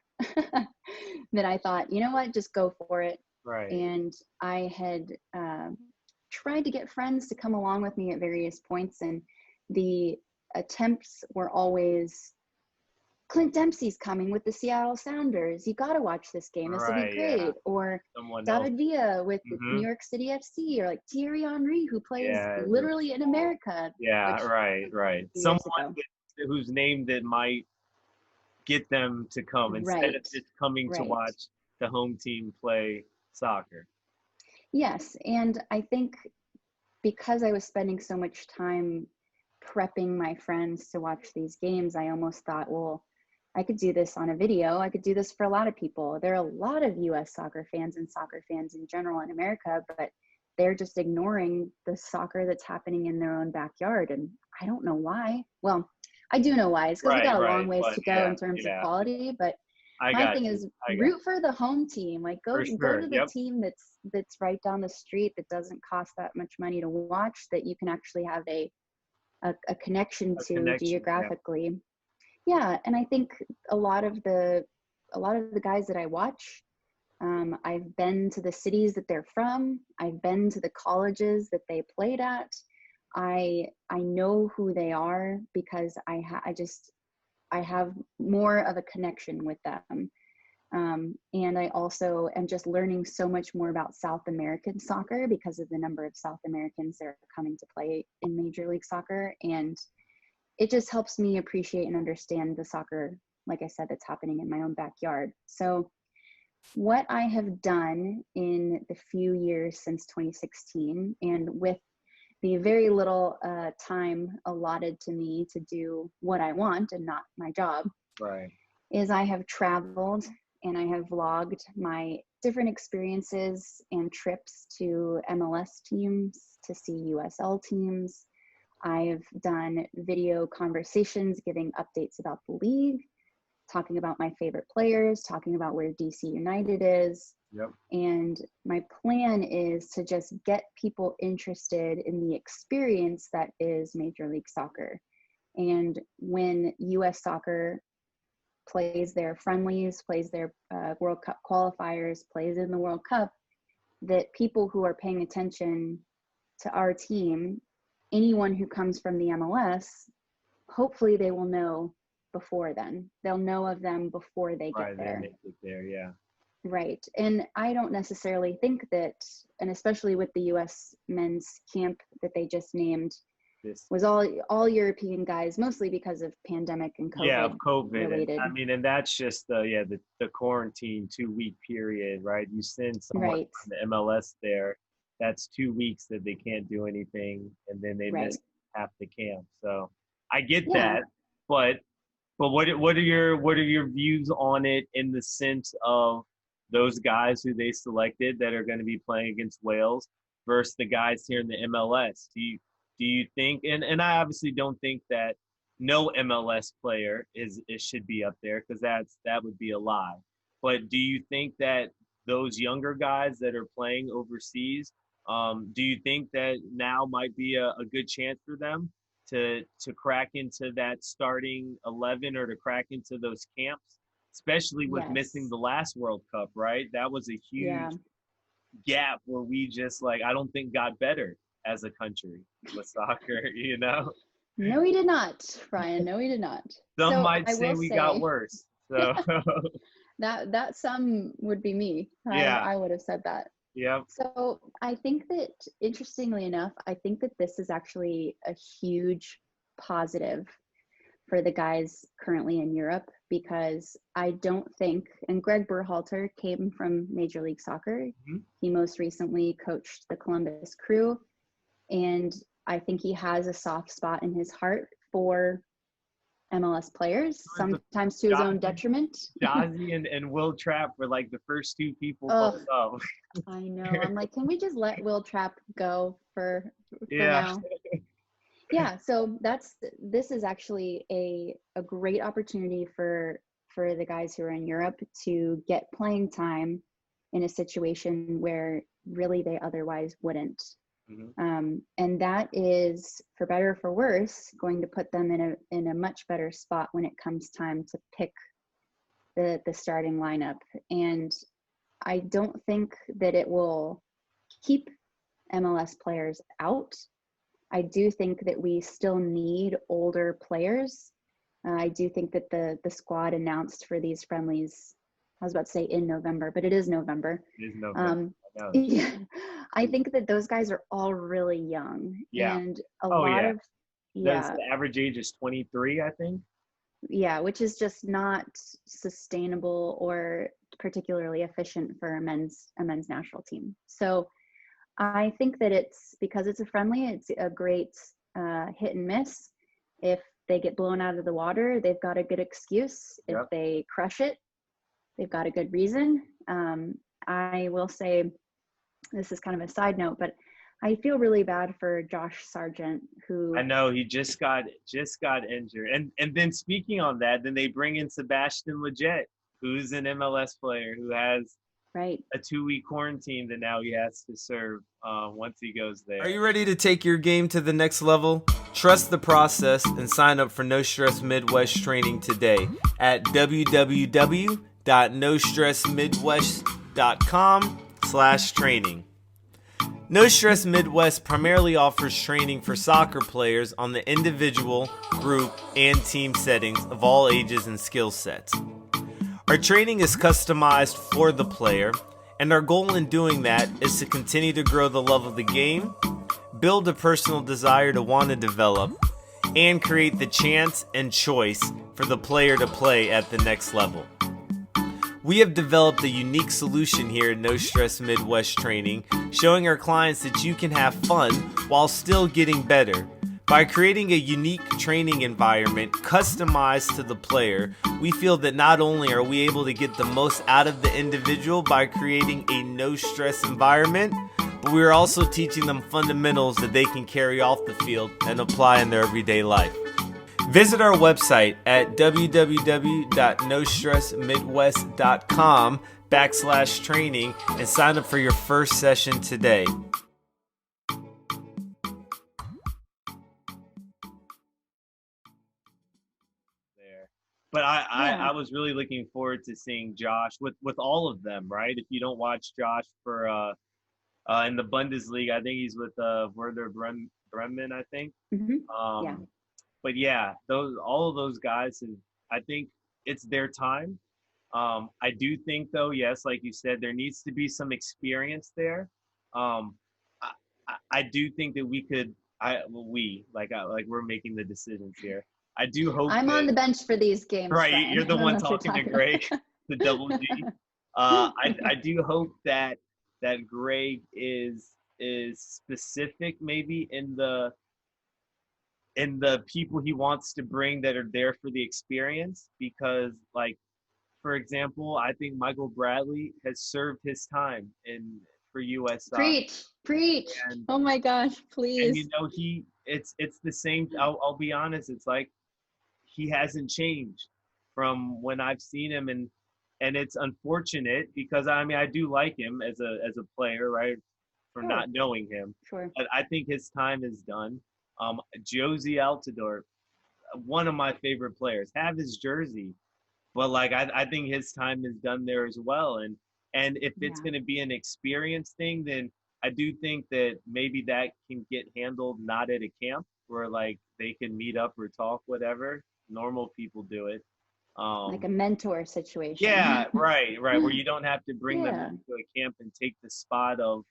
that I thought, you know what, just go for it. Right. And I had tried to get friends to come along with me at various points, and the attempts were always, Clint Dempsey's coming with the Seattle Sounders. You got to watch this game. This will be great. Yeah. Or Someone David else. Villa with New York City FC, or like Thierry Henry, who plays literally in America. Yeah, right. Someone whose name that might get them to come instead of just coming to watch the home team play soccer. Yes, and I think because I was spending so much time prepping my friends to watch these games, I almost thought, well, I could do this on a video. I could do this for a lot of people. There are a lot of US soccer fans and soccer fans in general in America, but they're just ignoring the soccer that's happening in their own backyard. And I don't know why. Well, I do know why. It's because we got a long ways to go in terms of quality, but my thing is root for the home team. Like go to the team that's right down the street, that doesn't cost that much money to watch, that you can actually have a connection to geographically. Yeah, and I think a lot of the guys that I watch, I've been to the cities that they're from. I've been to the colleges that they played at. I know who they are because I have more of a connection with them. And I also am just learning so much more about South American soccer because of the number of South Americans that are coming to play in Major League Soccer. And it just helps me appreciate and understand the soccer, like I said, that's happening in my own backyard. So what I have done in the few years since 2016, and with the very little time allotted to me to do what I want and not my job, is I have traveled and I have vlogged my different experiences and trips to MLS teams, to see USL teams. I've done video conversations giving updates about the league, talking about my favorite players, talking about where DC United is. And my plan is to just get people interested in the experience that is Major League Soccer. And when US Soccer plays their friendlies, plays their World Cup qualifiers, plays in the World Cup, that people who are paying attention to our team, anyone who comes from the MLS, hopefully they will know before then. They'll know of them before they get there. Right. And I don't necessarily think that, and especially with the US men's camp that they just named, was all European guys, mostly because of pandemic and COVID. Related. I mean, and that's just the quarantine 2-week period, right? You send someone from the MLS there, that's 2 weeks that they can't do anything, and then they miss half the camp. So I get that, but what are your views on it in the sense of those guys who they selected that are going to be playing against Wales versus the guys here in the MLS? Do you think, and I obviously don't think that no MLS player should be up there, because that would be a lie. But do you think that those younger guys that are playing overseas, do you think that now might be a good chance for them to crack into that starting 11 or to crack into those camps especially with missing Yes. the last World Cup, right? That was a Yeah. huge gap where we just like, I don't think got better as a country with soccer, you know? No, he did not, Ryan. No, he did not. Some So might I say will we got say worse. So that some would be me. yeah, I would have said that. yep. So I think that, interestingly enough, I think that this is actually a huge positive for the guys currently in Europe, because I don't think, and Greg Berhalter came from Major League Soccer. Mhm. He most recently coached the Columbus Crew, and I think he has a soft spot in his heart for MLS players, sometimes to his own detriment. Jazzy and Will Trapp were like the first two people Oh, fucked up. I know. I'm like, can we just let Will Trapp go for Yeah. now? Yeah, so this is actually a great opportunity for the guys who are in Europe to get playing time in a situation where really they otherwise wouldn't. And that is, for better or for worse, going to put them in a much better spot when it comes time to pick the starting lineup. And I don't think that it will keep MLS players out. I do think that we still need older players. I do think that the squad announced for these friendlies, I was about to say in November, but it is November. It is November. Yeah, I think that those guys are all really young. Yeah. And a lot of, yeah. The average age is 23, I think. Yeah, which is just not sustainable or particularly efficient for a men's national team. So I think that because it's a friendly, it's a great hit and miss. If they get blown out of the water, they've got a good excuse. If they crush it, they've got a good reason. I will say, this is kind of a side note, but I feel really bad for Josh Sargent, who, I know he just got injured. And then speaking on that, then they bring in Sebastian Lletget, who's an MLS player who has right, a 2-week quarantine that now he has to serve once he goes there. Are you ready to take your game to the next level? Trust the process and sign up for No Stress Midwest training today at www.nostressmidwest.com/training. No Stress Midwest primarily offers training for soccer players on the individual, group, and team settings of all ages and skill sets. Our training is customized for the player, and our goal in doing that is to continue to grow the love of the game, build a personal desire to want to develop, and create the chance and choice for the player to play at the next level. We have developed a unique solution here at No Stress Midwest Training, showing our clients that you can have fun while still getting better. By creating a unique training environment customized to the player, we feel that not only are we able to get the most out of the individual by creating a no-stress environment, but we are also teaching them fundamentals that they can carry off the field and apply in their everyday life. Visit our website at www.nostressmidwest.com/training and sign up for your first session today. But I was really looking forward to seeing Josh with all of them, right? If you don't watch Josh for in the Bundesliga, I think he's with Werder Bremen, I think. yeah. But yeah, all of those guys, I think it's their time. I do think though, yes, like you said, there needs to be some experience there. I do think that we could. We're making the decisions here. I do hope I'm on the bench for these games. Right, Brian. you're the one talking to Greg, the double G. I do hope that Greg is specific maybe in the people he wants to bring that are there for the experience, because like, for example, I think Michael Bradley has served his time for US soccer. Preach. Oh my gosh, please. And you know, it's the same. I'll be honest, it's like he hasn't changed from when I've seen him, and it's unfortunate because I mean I do like him as a player, right? From not knowing him. Sure. But I think his time is done. Josie Altidore, one of my favorite players, have his jersey. but like I think his time is done there as well. And if it's going to be an experience thing, then I do think that maybe that can get handled not at a camp where like they can meet up or talk, whatever. Normal people do it. Like a mentor situation. Yeah, right, where you don't have to bring them Yeah. into a camp and take the spot of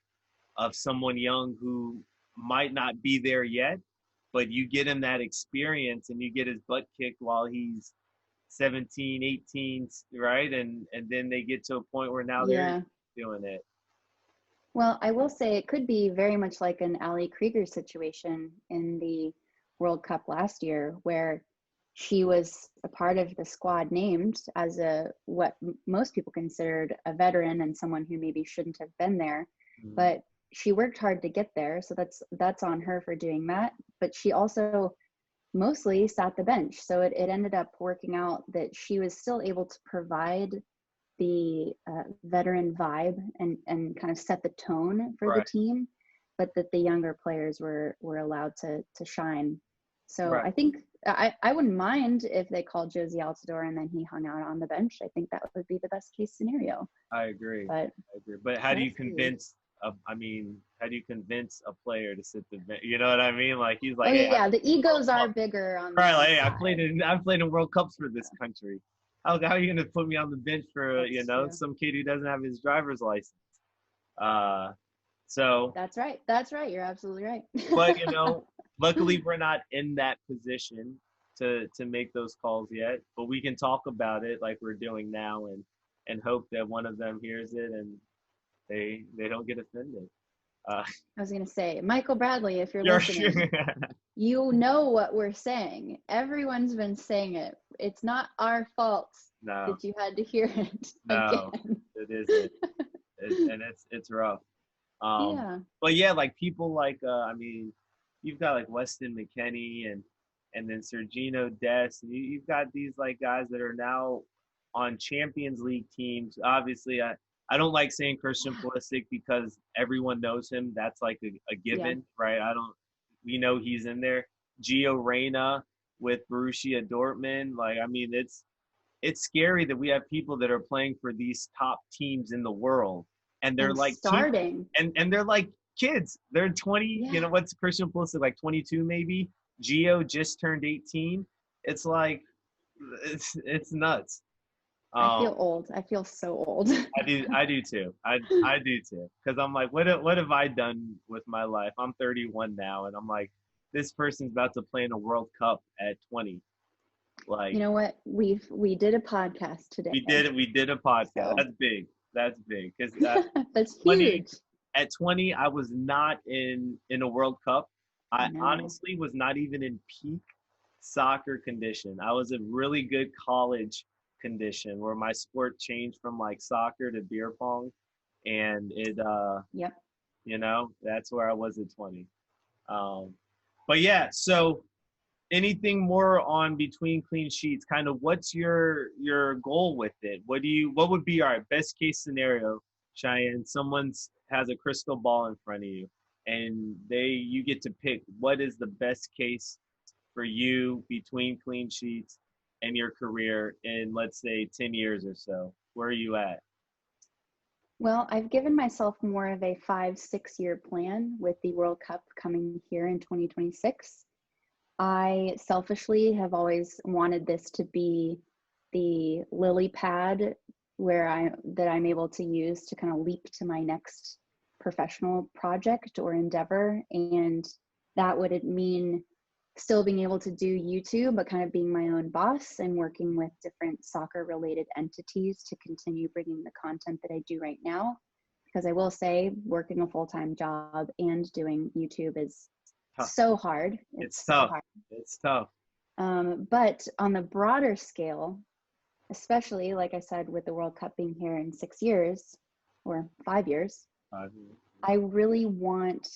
someone young who might not be there yet, but you get him that experience and you get his butt kicked while he's 17, 18, right? And then they get to a point where now Yeah. they're doing it. Well, I will say it could be very much like an Ali Krieger situation in the World Cup last year, where she was a part of the squad named as what most people considered a veteran and someone who maybe shouldn't have been there, but she worked hard to get there. So that's on her for doing that. But she also mostly sat the bench. So it ended up working out that she was still able to provide the veteran vibe and kind of set the tone for the team, but that the younger players were allowed to shine. So I think I wouldn't mind if they called Josie Altidore and then he hung out on the bench. I think that would be the best case scenario. I agree. But how do you convince? How do you convince a player to sit the bench? You know what I mean? Like he's like, the egos are bigger on. Right, like, hey, I played in World Cups for this country. How are you gonna put me on the bench for some kid who doesn't have his driver's license? So that's right. You're absolutely right. But luckily we're not in that position to make those calls yet. But we can talk about it like we're doing now and hope that one of them hears it and they don't get offended. I was gonna say, Michael Bradley, if you're listening, you know what we're saying. Everyone's been saying it. It's not our fault that you had to hear it again. It isn't. And it's rough. But yeah, like people like you've got like Weston McKennie and then Sergino Dest, and you've got these like guys that are now on Champions League teams. Obviously, I don't like saying Christian Pulisic because everyone knows him. That's like a given, right? We know he's in there. Gio Reyna with Borussia Dortmund. Like, I mean, it's scary that we have people that are playing for these top teams in the world. And they're like starting. And they're like kids. They're 20, what's Christian Pulisic, like 22 maybe? Gio just turned 18. It's like, it's nuts. I feel old. I feel so old. I do too. I do too. Because I'm like, what have I done with my life? I'm 31 now, and I'm like, this person's about to play in a World Cup at 20. Like, you know what? We did a podcast today. We did a podcast. So. That's big. Because that's huge. At 20, I was not in a World Cup. I honestly was not even in peak soccer condition. I was in really good college condition where my sport changed from like soccer to beer pong, and it that's where I was at 20. But yeah, so anything more on Between Clean Sheets? Kind of what's your goal with it? What would be our best case scenario, Cheyenne? Someone has a crystal ball in front of you and you get to pick what is the best case for you between Clean Sheets and your career in, let's say, 10 years or so. Where are you at? Well, I've given myself more of a 5-6 year plan with the World Cup coming here in 2026. I selfishly have always wanted this to be the lily pad that I'm able to use to kind of leap to my next professional project or endeavor. And that would mean still being able to do YouTube, but kind of being my own boss and working with different soccer related entities to continue bringing the content that I do right now. Because I will say, working a full-time job and doing YouTube is tough. So hard. It's tough. So hard. It's tough. But on the broader scale, especially like I said, with the World Cup being here in 6 years or 5 years, I really want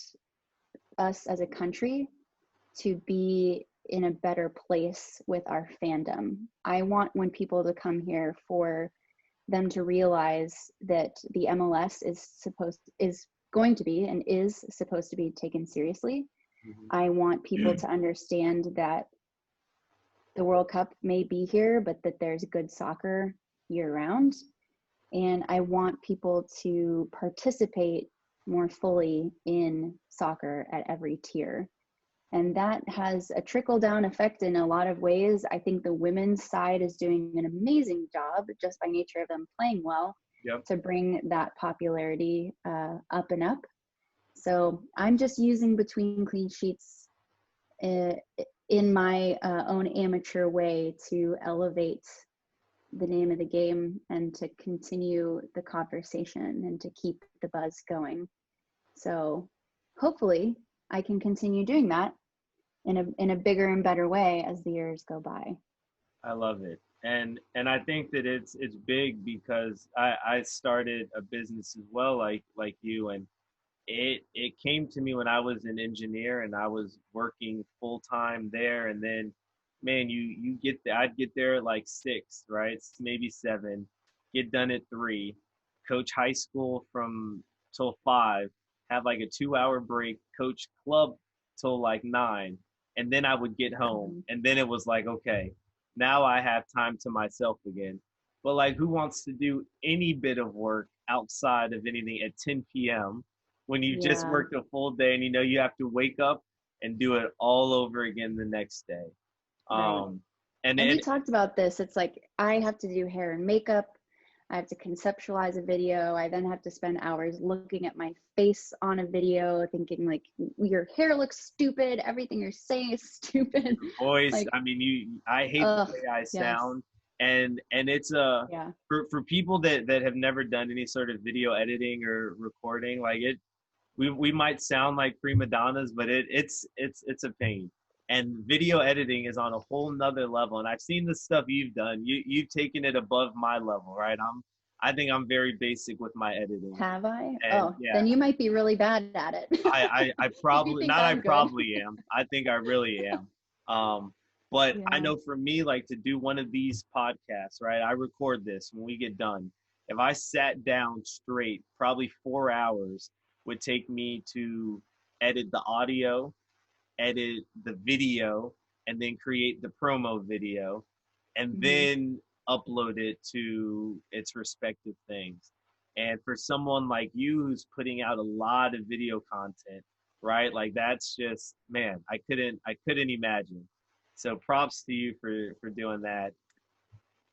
us as a country to be in a better place with our fandom. I want when people to come here for them to realize that the MLS is going to be and is supposed to be taken seriously. I want people to understand that the World Cup may be here, but that there's good soccer year round. And I want people to participate more fully in soccer at every tier. And that has a trickle down effect in a lot of ways. I think the women's side is doing an amazing job just by nature of them playing well to bring that popularity up and up. So I'm just using Between Clean Sheets in my own amateur way to elevate the name of the game and to continue the conversation and to keep the buzz going. So hopefully I can continue doing that in a bigger and better way as the years go by. I love it. And I think that it's big because I started a business as well, like you, and it came to me when I was an engineer and I was working full time there, and then man, you get there, I'd get there at like 6, right? Maybe 7, get done at 3, coach high school from till 5, have like a 2-hour break, coach club till like 9, and then I would get home, and then it was like, okay, now I have time to myself again. But like, who wants to do any bit of work outside of anything at 10 p.m. when you just worked a full day and you know you have to wake up and do it all over again the next day? Right. And we talked about this. It's like I have to do hair and makeup. I have to conceptualize a video. I then have to spend hours looking at my face on a video, thinking like, your hair looks stupid. Everything you're saying is stupid. Voice. Like, I mean, I hate the way I sound. And it's for people that have never done any sort of video editing or recording, like we might sound like prima donnas, but it's a pain. And video editing is on a whole nother level. And I've seen the stuff you've done. You've taken it above my level, right? I think I'm very basic with my editing. Have I? And, then you might be really bad at it. I probably not. I probably am. I think I really am. But I know for me, like to do one of these podcasts, right? I record this when we get done. If I sat down straight, probably 4 hours would take me to edit the audio, edit the video, and then create the promo video, and then upload it to its respective things. And for someone like you who's putting out a lot of video content, right? Like that's just, man, I couldn't imagine. So props to you for doing that.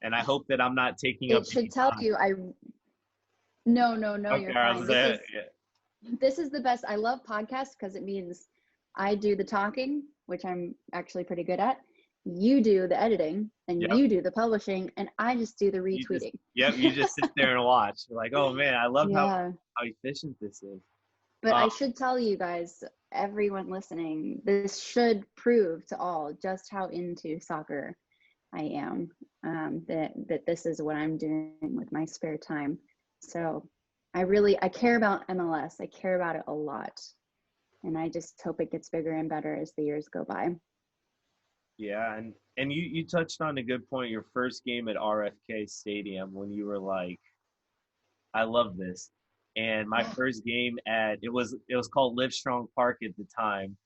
And I hope that I'm not taking up. It should tell you No, okay, you're fine. This is the best. I love podcasts because it means I do the talking, which I'm actually pretty good at. You do the editing, and you do the publishing, and I just do the retweeting. You just sit there and watch. You're like, oh man, I love how efficient this is. But I should tell you guys, everyone listening, this should prove to all just how into soccer I am. That this is what I'm doing with my spare time. So I care about MLS. I care about it a lot. And I just hope it gets bigger and better as the years go by. Yeah, and you touched on a good point. Your first game at RFK Stadium when you were like, I love this. And my first game it was called Livestrong Park at the time,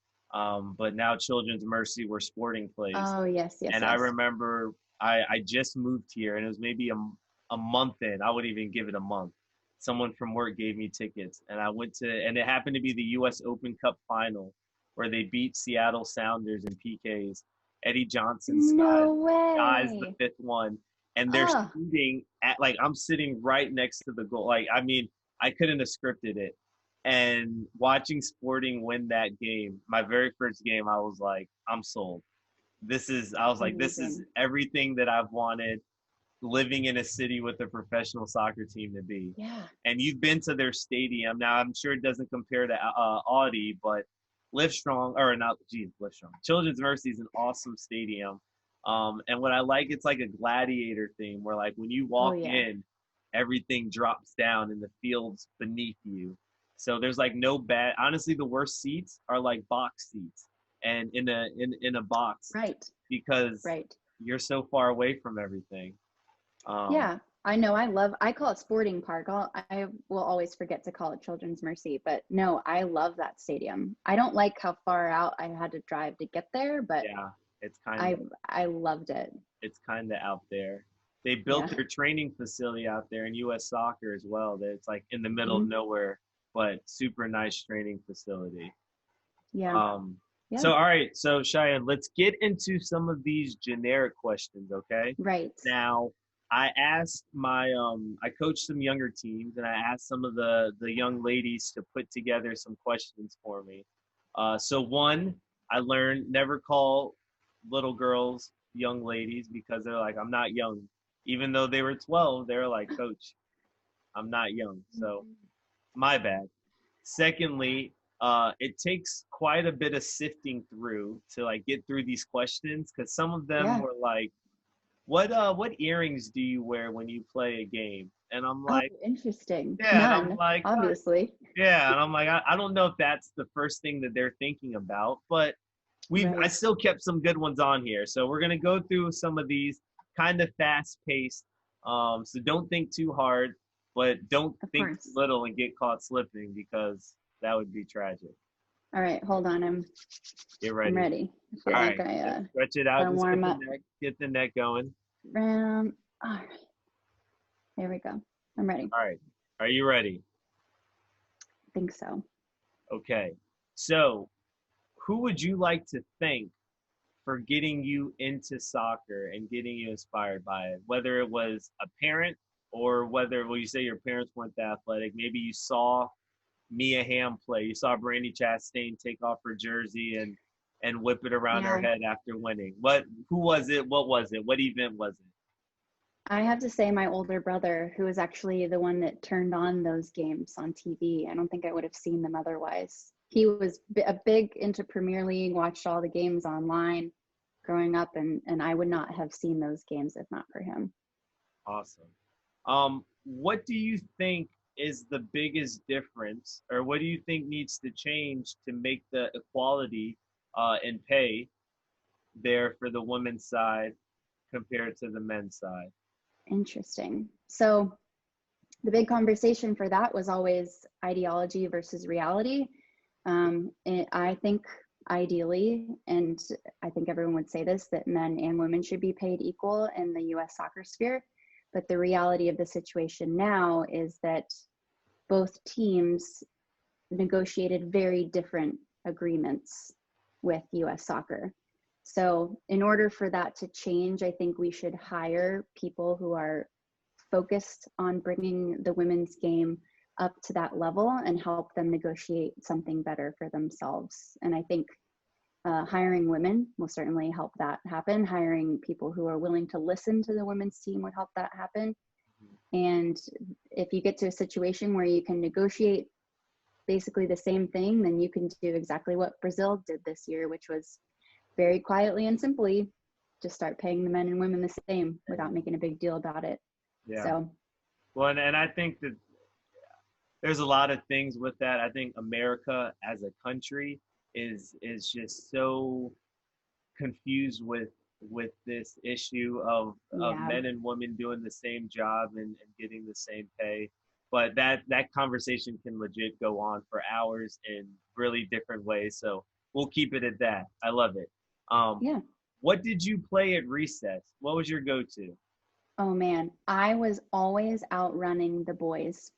but now Children's Mercy were Sporting Place. Oh yes. And I remember I just moved here, and it was maybe a month in. I wouldn't even give it a month. Someone from work gave me tickets, and I went to, and it happened to be the U.S. Open Cup final where they beat Seattle Sounders in PKs. Eddie Johnson skies the 5th one, and they're shooting at, like, I'm sitting right next to the goal. Like, I mean, I couldn't have scripted it. And watching Sporting win that game, my very first game, I was like, I'm sold. This is everything that I've wanted living in a city with a professional soccer team to be. Yeah. And you've been to their stadium. Now, I'm sure it doesn't compare to Audi, but Livestrong. Children's Mercy is an awesome stadium. And what I like, it's like a gladiator theme where, like, when you walk in, everything drops down in the fields beneath you. So there's like no bad, honestly, the worst seats are like box seats and in a box. Right. Because you're so far away from everything. Yeah, I know. I call it Sporting Park. I will always forget to call it Children's Mercy, but no, I love that stadium. I don't like how far out I had to drive to get there, but It's kind of I loved it. it's kind of out there. They built Yeah. their training facility out there in U.S. Soccer as well. That it's like in the middle of Mhm. nowhere, but super nice training facility. Yeah. Um, Yeah. so all right, so Cheyenne, let's get into some of these generic questions, okay? Right. Now, I asked I coached some younger teams, and I asked some of the young ladies to put together some questions for me. So one, I learned never call little girls young ladies because they're like, I'm not young. Even though they were 12, they were like, Coach, I'm not young. So my bad. Secondly, it takes quite a bit of sifting through to like get through these questions because some of them Yeah. were like, what earrings do you wear when you play a game? And I'm Oh, like, interesting. yeah, and I'm None, like, obviously. yeah, and I'm like, I don't know if that's the first thing that they're thinking about, but I Right. still kept some good ones on here. So we're gonna go through some of these kind of fast paced. So don't think too hard, but don't Of think too course. little and get caught slipping because that would be tragic. All right, hold on. Get I'm ready. ready. I feel All like right, I stretch it out. gotta Just warm up. get the neck going. All right. There we go. I'm ready. All right, are you ready? I think so. Okay. So, who would you like to thank for getting you into soccer and getting you inspired by it? Whether it was a parent or whether, well, you say your parents weren't that athletic. Maybe you saw Mia Hamm play. You saw Brandy Chastain take off her jersey and whip it around her Yeah. head after winning. Who was it? What was it? What event was it? I have to say my older brother, who was actually the one that turned on those games on TV. I don't think I would have seen them otherwise. He was a big into Premier League, watched all the games online growing up, and I would not have seen those games if not for him. Awesome. What do you think is the biggest difference, or what do you think needs to change to make the equality in pay there for the women's side compared to the men's side? Interesting. So the big conversation for that was always ideology versus reality. I think ideally, and I think everyone would say this, that men and women should be paid equal in the US soccer sphere. But the reality of the situation now is that both teams negotiated very different agreements with US soccer. So in order for that to change, I think we should hire people who are focused on bringing the women's game up to that level and help them negotiate something better for themselves. And I think hiring women will certainly help that happen. Hiring people who are willing to listen to the women's team would help that happen. And if you get to a situation where you can negotiate basically the same thing, then you can do exactly what Brazil did this year, which was very quietly and simply just start paying the men and women the same without making a big deal about it. Yeah. So, well, and I think that there's a lot of things with that. I think America as a country is just so confused with this issue of yeah, men and women doing the same job and getting the same pay. But that conversation can legit go on for hours in really different ways. So we'll keep it at that. I love it. yeah. What did you play at recess? What was your go-to? Oh man, I was always outrunning the boys.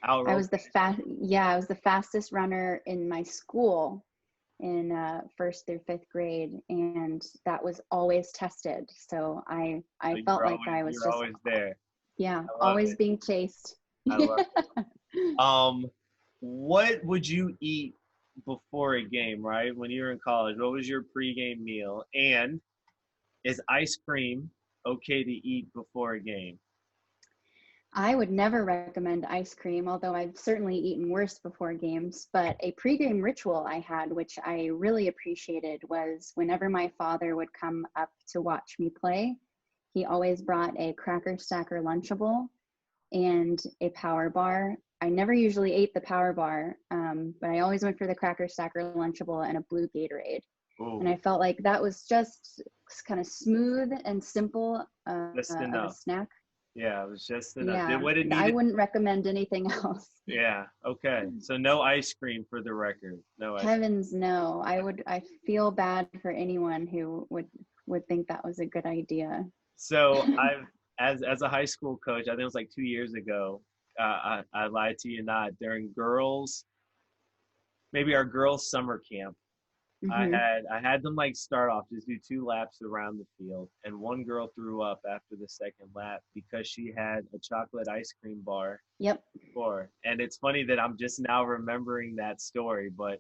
Out. I was I was the fastest runner in my school in first through fifth grade, and that was always tested. So I So felt like I was you're just, always there. yeah, I love always it. being chased. I love it. What would you eat before a game, right? When you were in college, what was your pregame meal? And is ice cream okay to eat before a game? I would never recommend ice cream, although I've certainly eaten worse before games. But a pregame ritual I had, which I really appreciated, was whenever my father would come up to watch me play, he always brought a Cracker Stacker Lunchable and a Power Bar. I never usually ate the Power Bar, but I always went for the Cracker Stacker Lunchable and a blue Gatorade. Ooh, And I felt like that was just kind of smooth and simple just of a enough. snack. Yeah, it was just enough. Yeah, What it I needed. wouldn't recommend anything else. Yeah. Okay. So no ice cream for the record. No ice. Heavens no. I feel bad for anyone who would would think that was a good idea. So I've, as a high school coach, I think it was like 2 years ago. I lied to you not, during maybe our girls' summer camp. Hmm. I had them like start off, just do 2 laps around the field, and one girl threw up after the second lap because she had a chocolate ice cream bar Yep. before. And it's funny that I'm just now remembering that story, but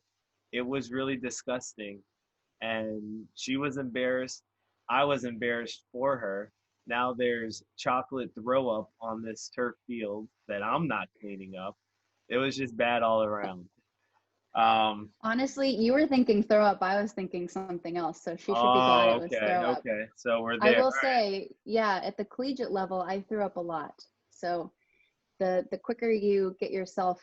it was really disgusting. And she was embarrassed. I was embarrassed for her. Now there's chocolate throw up on this turf field that I'm not cleaning up. It was just bad all around. Honestly, you were thinking throw up. I was thinking something else. So she should be glad Oh, it was okay, throw up. okay. So we're I there. will say, yeah, at the collegiate level, I threw up a lot. So the quicker you get yourself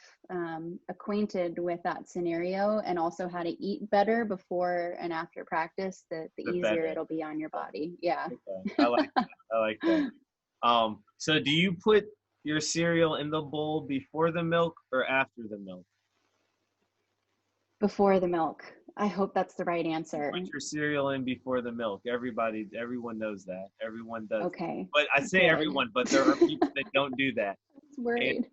acquainted with that scenario and also how to eat better before and after practice, the The easier better. it'll be on your body. Yeah. Okay. I like that. I like that. So do you put your cereal in the bowl before the milk or after the milk? Before the milk. I hope that's the right You answer. put your cereal in before the milk. Everyone knows that. Everyone does. Okay. But I say Good. everyone, but there are people that don't do that. I was worried.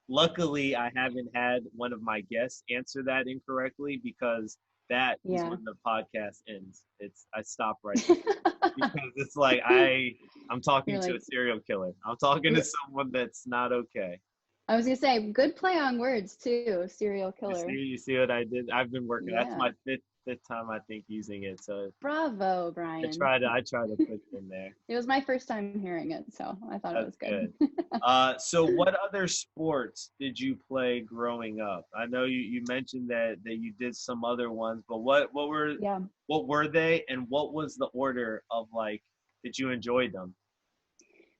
Luckily, I haven't had one of my guests answer that incorrectly, because that is Yeah. when the podcast ends. I stop right there, because it's like I'm talking You're to a like, serial killer. I'm talking to someone that's not okay. I was gonna say, good play on words too, serial killer. You see what I did? I've been working. That's Yeah. my fifth time I think using it. So Bravo, Brian. I try to put it in there. It was my first time hearing it, so I thought it was good. So what other sports did you play growing up? I know you mentioned that you did some other ones, but what were Yeah. what were they, and what was the order of, like, that you enjoyed them?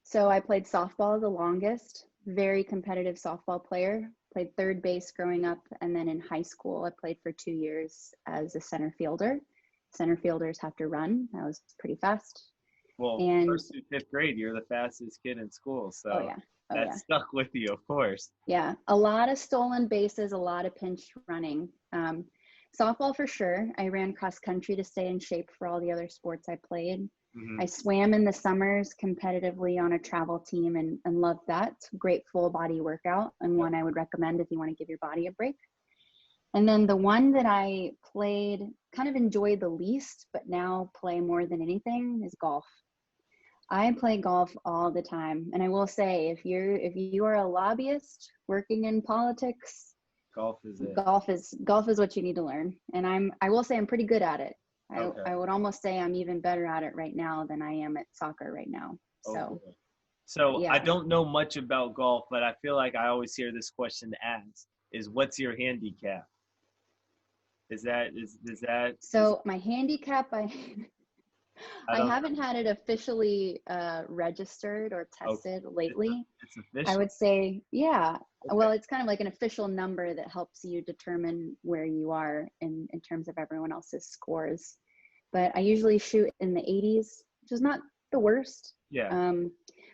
So I played softball the longest, very competitive softball player. Played third base growing up, and then in high school, I played for 2 years as a center fielder. Center fielders have to run. I was pretty fast. Well, And first through fifth grade, you're the fastest kid in school, so oh yeah, that stuck with you, of course. Yeah, a lot of stolen bases, a lot of pinch running. Softball for sure. I ran cross country to stay in shape for all the other sports I played. Mm-hmm. I swam in the summers competitively on a travel team and loved that. Great full body workout, and one I would recommend if you want to give your body a break. And then the one that I played, kind of enjoyed the least, but now play more than anything, is golf. I play golf all the time. And I will say, if you are a lobbyist working in politics, golf is it. Golf is what you need to learn. And I will say I'm pretty good at it. Okay. I would almost say I'm even better at it right now than I am at soccer right now. So yeah. I don't know much about golf, but I feel like I always hear this question asked is, what's your handicap? Is that so my handicap, I haven't had it officially registered or tested lately. It's official. I would say, yeah. Okay. Well, it's kind of like an official number that helps you determine where you are in terms of everyone else's scores. But I usually shoot in the 80s, which is not the worst. Yeah.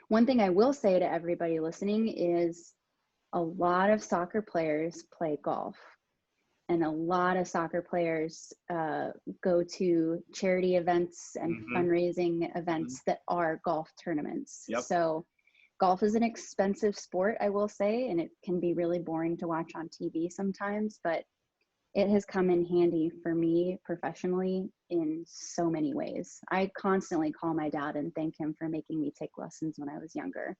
One thing I will say to everybody listening is a lot of soccer players play golf. And a lot of soccer players go to charity events and fundraising events that are golf tournaments. Yep. So golf is an expensive sport, I will say, and it can be really boring to watch on TV sometimes, but it has come in handy for me professionally in so many ways. I constantly call my dad and thank him for making me take lessons when I was younger.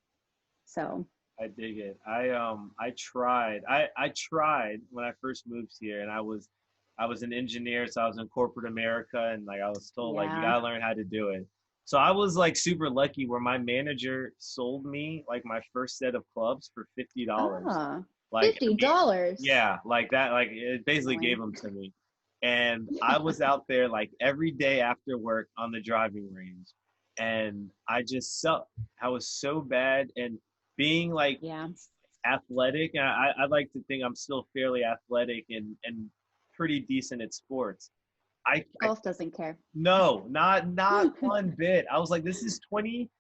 So I dig it. I tried when I first moved here, and I was an engineer, so I was in corporate America, and like I was told, like, you gotta learn how to do it. So I was like super lucky where my manager sold me like my first set of clubs for $50. Like $50. Yeah, like that. Like it basically gave them to me, and I was out there like every day after work on the driving range, and I just sucked. I was so bad, and being like athletic, and I like to think I'm still fairly athletic and pretty decent at sports. Golf doesn't care. No, not one bit. I was like, this is 20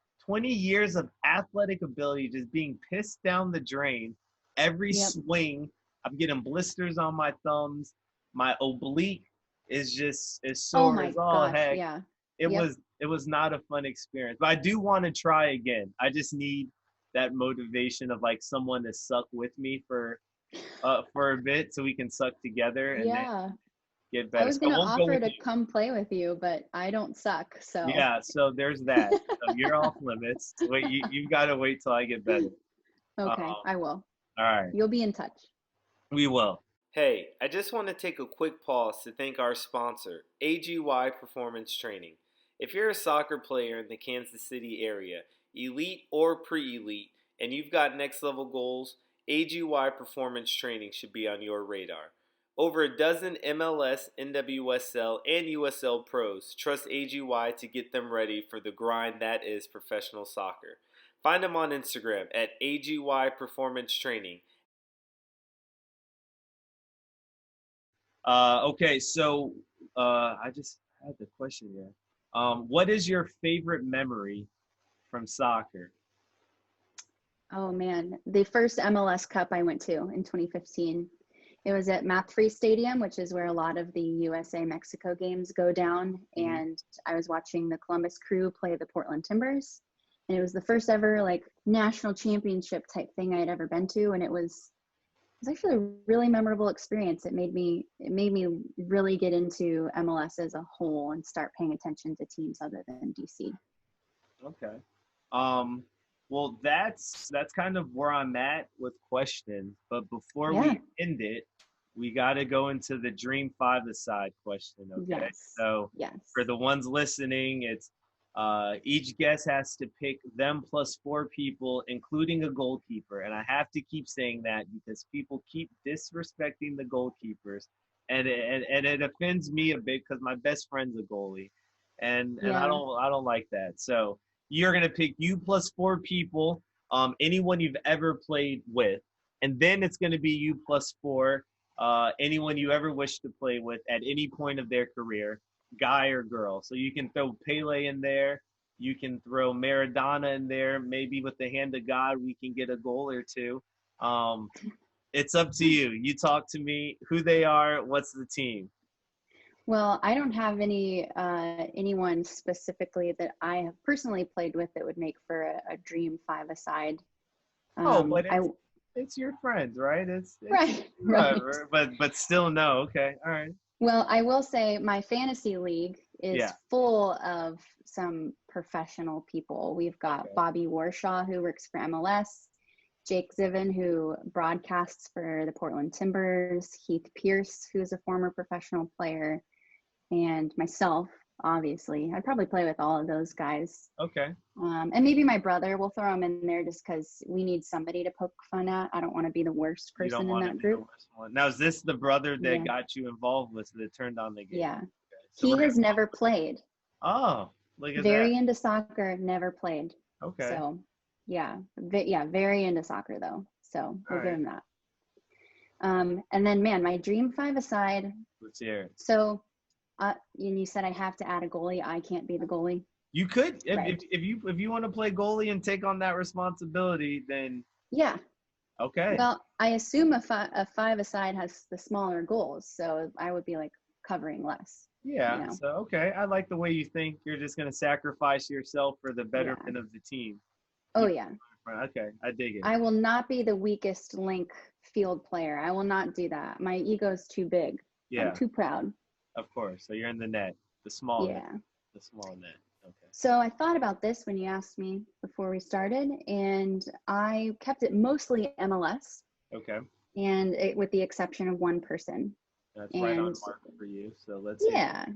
years of athletic ability just being pissed down the drain. Every swing, I'm getting blisters on my thumbs. My oblique is sore as all heck. Yeah. It was not a fun experience. But I do want to try again. I just need that motivation of like someone to suck with me for a bit so we can suck together and then Yeah. get I better. was So I going to won't go offer with to you. come play with you, but I don't suck. So Yeah, so there's that. So you're off limits. Wait, you've got to wait till I get better. okay, I will. All right, You'll be in touch. we will. Hey, I just want to take a quick pause to thank our sponsor, AGY Performance Training. If you're a soccer player in the Kansas City area, elite or pre-elite, and you've got next level goals, AGY Performance Training should be on your radar. Over a dozen MLS, NWSL, and USL pros trust AGY to get them ready for the grind that is professional soccer. Find them on Instagram at AGY Performance Training. Okay, so I just had the question here. What is your favorite memory from soccer? Oh man, the first MLS Cup I went to in 2015. It was at Map Free Stadium, which is where a lot of the USA Mexico games go down. Mhm. And I was watching the Columbus Crew play the Portland Timbers. And it was the first ever like national championship type thing I'd ever been to. And it was actually a really memorable experience. It made me really get into MLS as a whole and start paying attention to teams other than DC. Okay. Well, that's kind of where I'm at with questions. But before we end it, we got to go into the Dream Five-a-side question. Okay. Yes. So yes. For the ones listening, it's each guest has to pick them plus 4 people, including a goalkeeper. And I have to keep saying that because people keep disrespecting the goalkeepers, and it offends me a bit because my best friend's a goalie, and I don't like that. So you're gonna pick you plus 4 people, anyone you've ever played with, and then it's gonna be you plus 4, anyone you ever wish to play with at any point of their career, guy or girl. So you can throw Pele in there, you can throw Maradona in there. Maybe with the hand of God, we can get a goal or two. It's up to you. You talk to me. Who they are? What's the team? Well, I don't have anyone specifically that I have personally played with that would make for a dream five-a-side. But it's your friends, right? It's right. But still no. Okay, all right. Well, I will say my fantasy league is full of some professional people. We've got Bobby Warshaw, who works for MLS, Jake Ziven, who broadcasts for the Portland Timbers, Heath Pierce, who's a former professional player, and myself, obviously. I'd probably play with all of those guys. Okay. And maybe my brother, we'll throw him in there just because we need somebody to poke fun at. I don't want to be the worst person in that group. Now, is this the brother that got you involved with that turned on the game? Yeah. Okay. So he has never played. Oh, look at very that. into soccer, never played. Okay. So, very into soccer though. So we'll give him that. And then, man, my dream five-a-side. Let's hear it. So, and you said I have to add a goalie. I can't be the goalie. You could, if you want to play goalie and take on that responsibility, then yeah. Okay. Well, I assume a five-a-side has the smaller goals, so I would be like covering less. Yeah. You know? So okay, I like the way you think. You're just going to sacrifice yourself for the betterment of the team. Oh yeah. Okay, I dig it. I will not be the weakest link field player. I will not do that. My ego's too big. Yeah. I'm too proud. Of course. So you're in the net, the small net. Yeah. The small net. Okay. So I thought about this when you asked me before we started, and I kept it mostly MLS. Okay. And with the exception of one person. That's right on market for you. So let's. Yeah.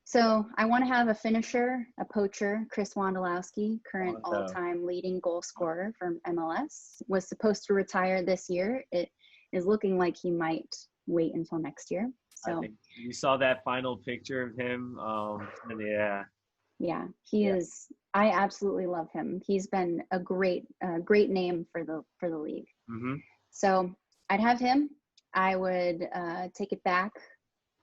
So I want to have a finisher, a poacher. Chris Wondolowski, current all-time leading goal scorer from MLS, was supposed to retire this year. It is looking like he might wait until next year. So I think you saw that final picture of him. Yeah, he is. I absolutely love him. He's been a great name for the league. Mm-hmm. So I'd have him. I would take it back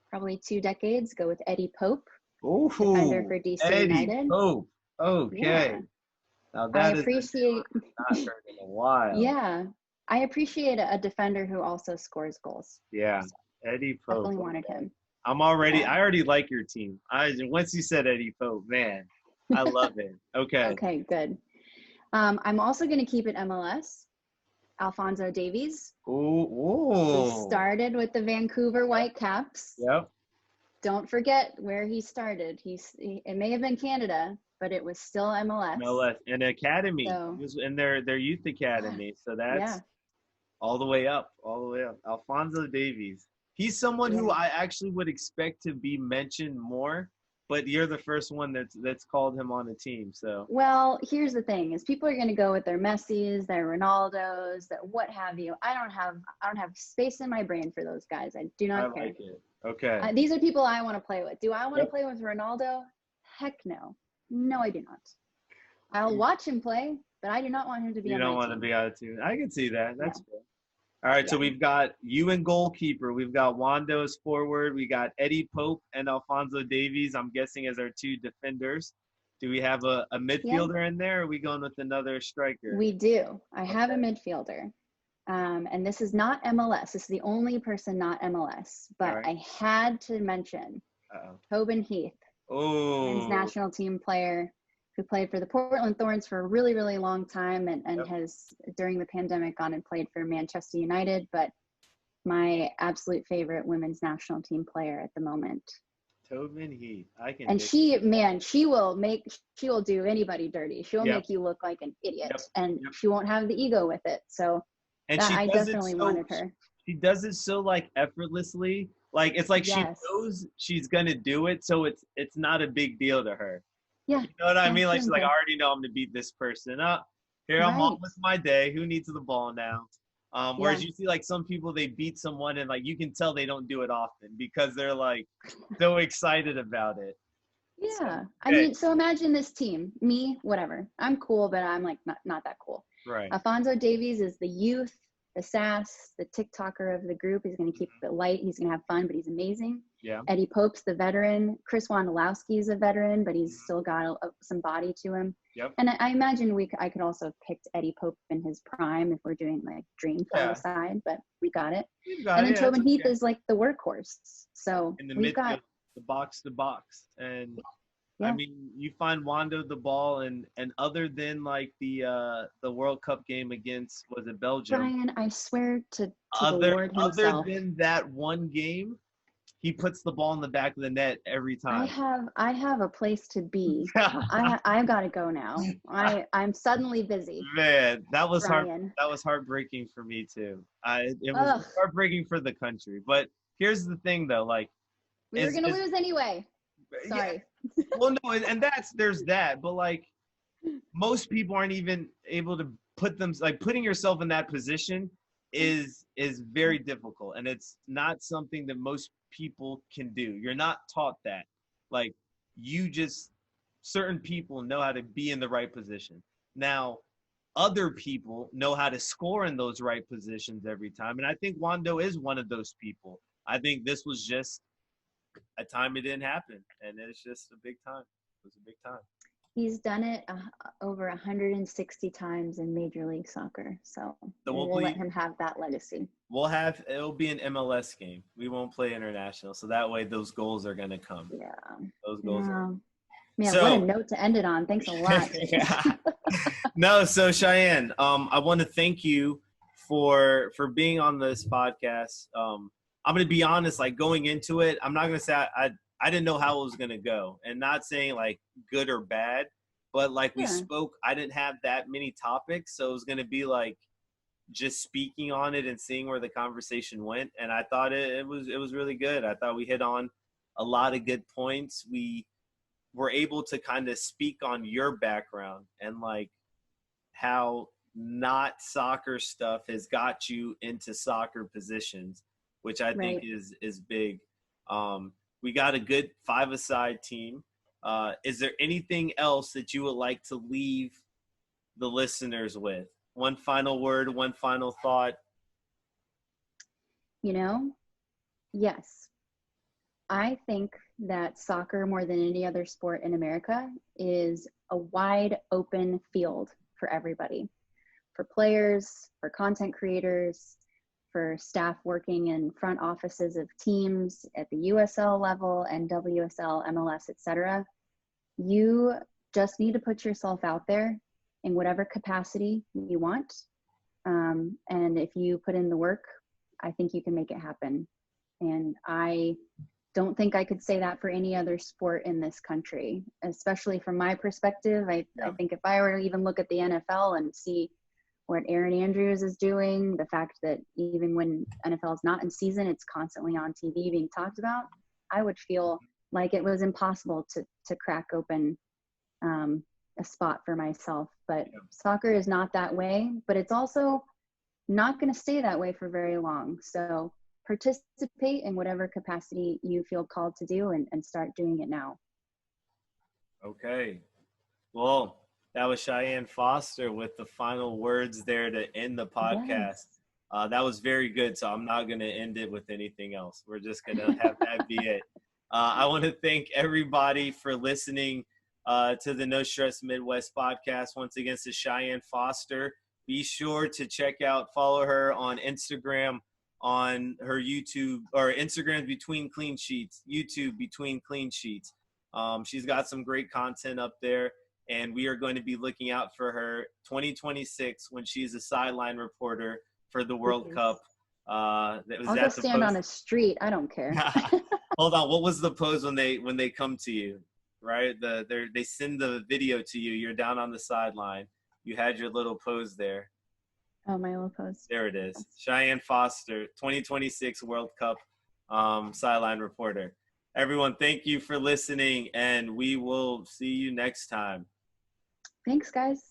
probably 2 decades. Go with Eddie Pope, defender for DC United. Eddie Pope. Okay. Yeah. Now that I appreciate. Not heard in a while. Yeah, I appreciate a defender who also scores goals. Yeah. Eddie Pope. Definitely wanted him. I already like your team. Once you said Eddie Pope, man, I love it. Okay. Okay, good. I'm also going to keep it MLS. Alphonso Davies. Ooh. He started with the Vancouver Whitecaps. Yep. Don't forget where he started. It may have been Canada, but it was still MLS. MLS, an academy. So, He was in their youth academy. So that's all the way up. Alphonso Davies. He's someone who I actually would expect to be mentioned more, but you're the first one that's called him on a team. So well, here's the thing: is people are going to go with their Messis, their Ronaldos, that what have you. I don't have space in my brain for those guys. I do not care. Like it. Okay. These are people I want to play with. Do I want to play with Ronaldo? Heck no. No, I do not. I'll watch him play, but I do not want him to be on my team. You don't want to be on a team. I can see that. That's fair. All right, so we've got you in goalkeeper. We've got Wando as forward. We got Eddie Pope and Alphonso Davies, I'm guessing, as our two defenders. Do we have a midfielder in there, or are we going with another striker? We do. I have a midfielder. And this is not MLS. This is the only person not MLS. But I had to mention Tobin Heath, men's national team player who played for the Portland Thorns for a really, really long time and has, during the pandemic, gone and played for Manchester United, but my absolute favorite women's national team player at the moment. Tobin Heath. And she will do anybody dirty. She'll make you look like an idiot, and she won't have the ego with it. So I definitely wanted her. She does it so like effortlessly. Like it's like she knows she's gonna do it, so it's not a big deal to her. Yeah. You know what I mean? Like, she's like, I already know I'm going to beat this person up. Here, I'm on with my day. Who needs the ball now? Whereas you see, like, some people, they beat someone and, like, you can tell they don't do it often because they're, like, so excited about it. Yeah. So, I mean, so imagine this team. Me, whatever. I'm cool, but I'm, like, not that cool. Right. Alphonso Davies is the youth, the sass, the TikToker of the group. He's going to keep it light. He's going to have fun, but he's amazing. Yeah. Eddie Pope's the veteran. Chris Wondolowski is a veteran, but he's still got some body to him. Yep. And I imagine I could also have picked Eddie Pope in his prime if we're doing like dream side, but we got it. And then Tobin Heath is like the workhorse. So in the midfield, the box to box. And I mean, you find Wando the ball, and other than like the World Cup game against, was it Belgium? Brian, I swear to the Lord himself. Other than that one game, he puts the ball in the back of the net every time. I have a place to be. I've got to go now. I'm suddenly busy. Man, that was hard. That was heartbreaking for me too. It was heartbreaking for the country. But here's the thing, though, like we were gonna lose anyway. Sorry. Yeah. Well, no, and there's that, but like most people aren't even able to putting yourself in that position is very difficult, and it's not something that most people can do. You're not taught that. Like certain people know how to be in the right position. Now, other people know how to score in those right positions every time, and I think Wando is one of those people. I think this was just a time it didn't happen, and it's just a big time. It was a big time. He's done it over 160 times in Major League Soccer, so we'll let him have that legacy. It'll be an MLS game. We won't play international, so that way those goals are going to come. Yeah. Those goals are. Man, what a note to end it on. Thanks a lot. No, so Cheyenne, I want to thank you for being on this podcast. I'm going to be honest, like going into it, I'm not going to say I didn't know how it was going to go, and not saying like good or bad, but like we spoke, I didn't have that many topics. So it was going to be like just speaking on it and seeing where the conversation went. And I thought it was really good. I thought we hit on a lot of good points. We were able to kind of speak on your background and like how not soccer stuff has got you into soccer positions, which I think is big. We got a good 5-a-side team. Is there anything else that you would like to leave the listeners with? One final word, one final thought. Yes. I think that soccer, more than any other sport in America, is a wide open field for everybody, for players, for content creators, for staff working in front offices of teams at the USL level and WSL, MLS, etc. You just need to put yourself out there in whatever capacity you want. And if you put in the work, I think you can make it happen. And I don't think I could say that for any other sport in this country, especially from my perspective. I think if I were to even look at the NFL and see what Aaron Andrews is doing, the fact that even when NFL is not in season, it's constantly on TV being talked about, I would feel like it was impossible to crack open a spot for myself. But soccer is not that way, but it's also not going to stay that way for very long. So participate in whatever capacity you feel called to do, and start doing it now. Okay. Well, that was Cheyenne Foster with the final words there to end the podcast. Yes. That was very good. So I'm not going to end it with anything else. We're just going to have that be it. I want to thank everybody for listening to the No Stress Midwest podcast. Once again, to Cheyenne Foster. Be sure to check out, follow her on Instagram, on her YouTube, or Instagram Between Clean Sheets, YouTube Between Clean Sheets. She's got some great content up there, and we are going to be looking out for her 2026 when she's a sideline reporter for the World Cup. I'll go stand on a street. I don't care. Hold on. What was the pose when they come to you, right? They send the video to you. You're down on the sideline. You had your little pose there. Oh, my little pose. There it is. Cheyenne Foster, 2026 World Cup sideline reporter. Everyone, thank you for listening, and we will see you next time. Thanks, guys.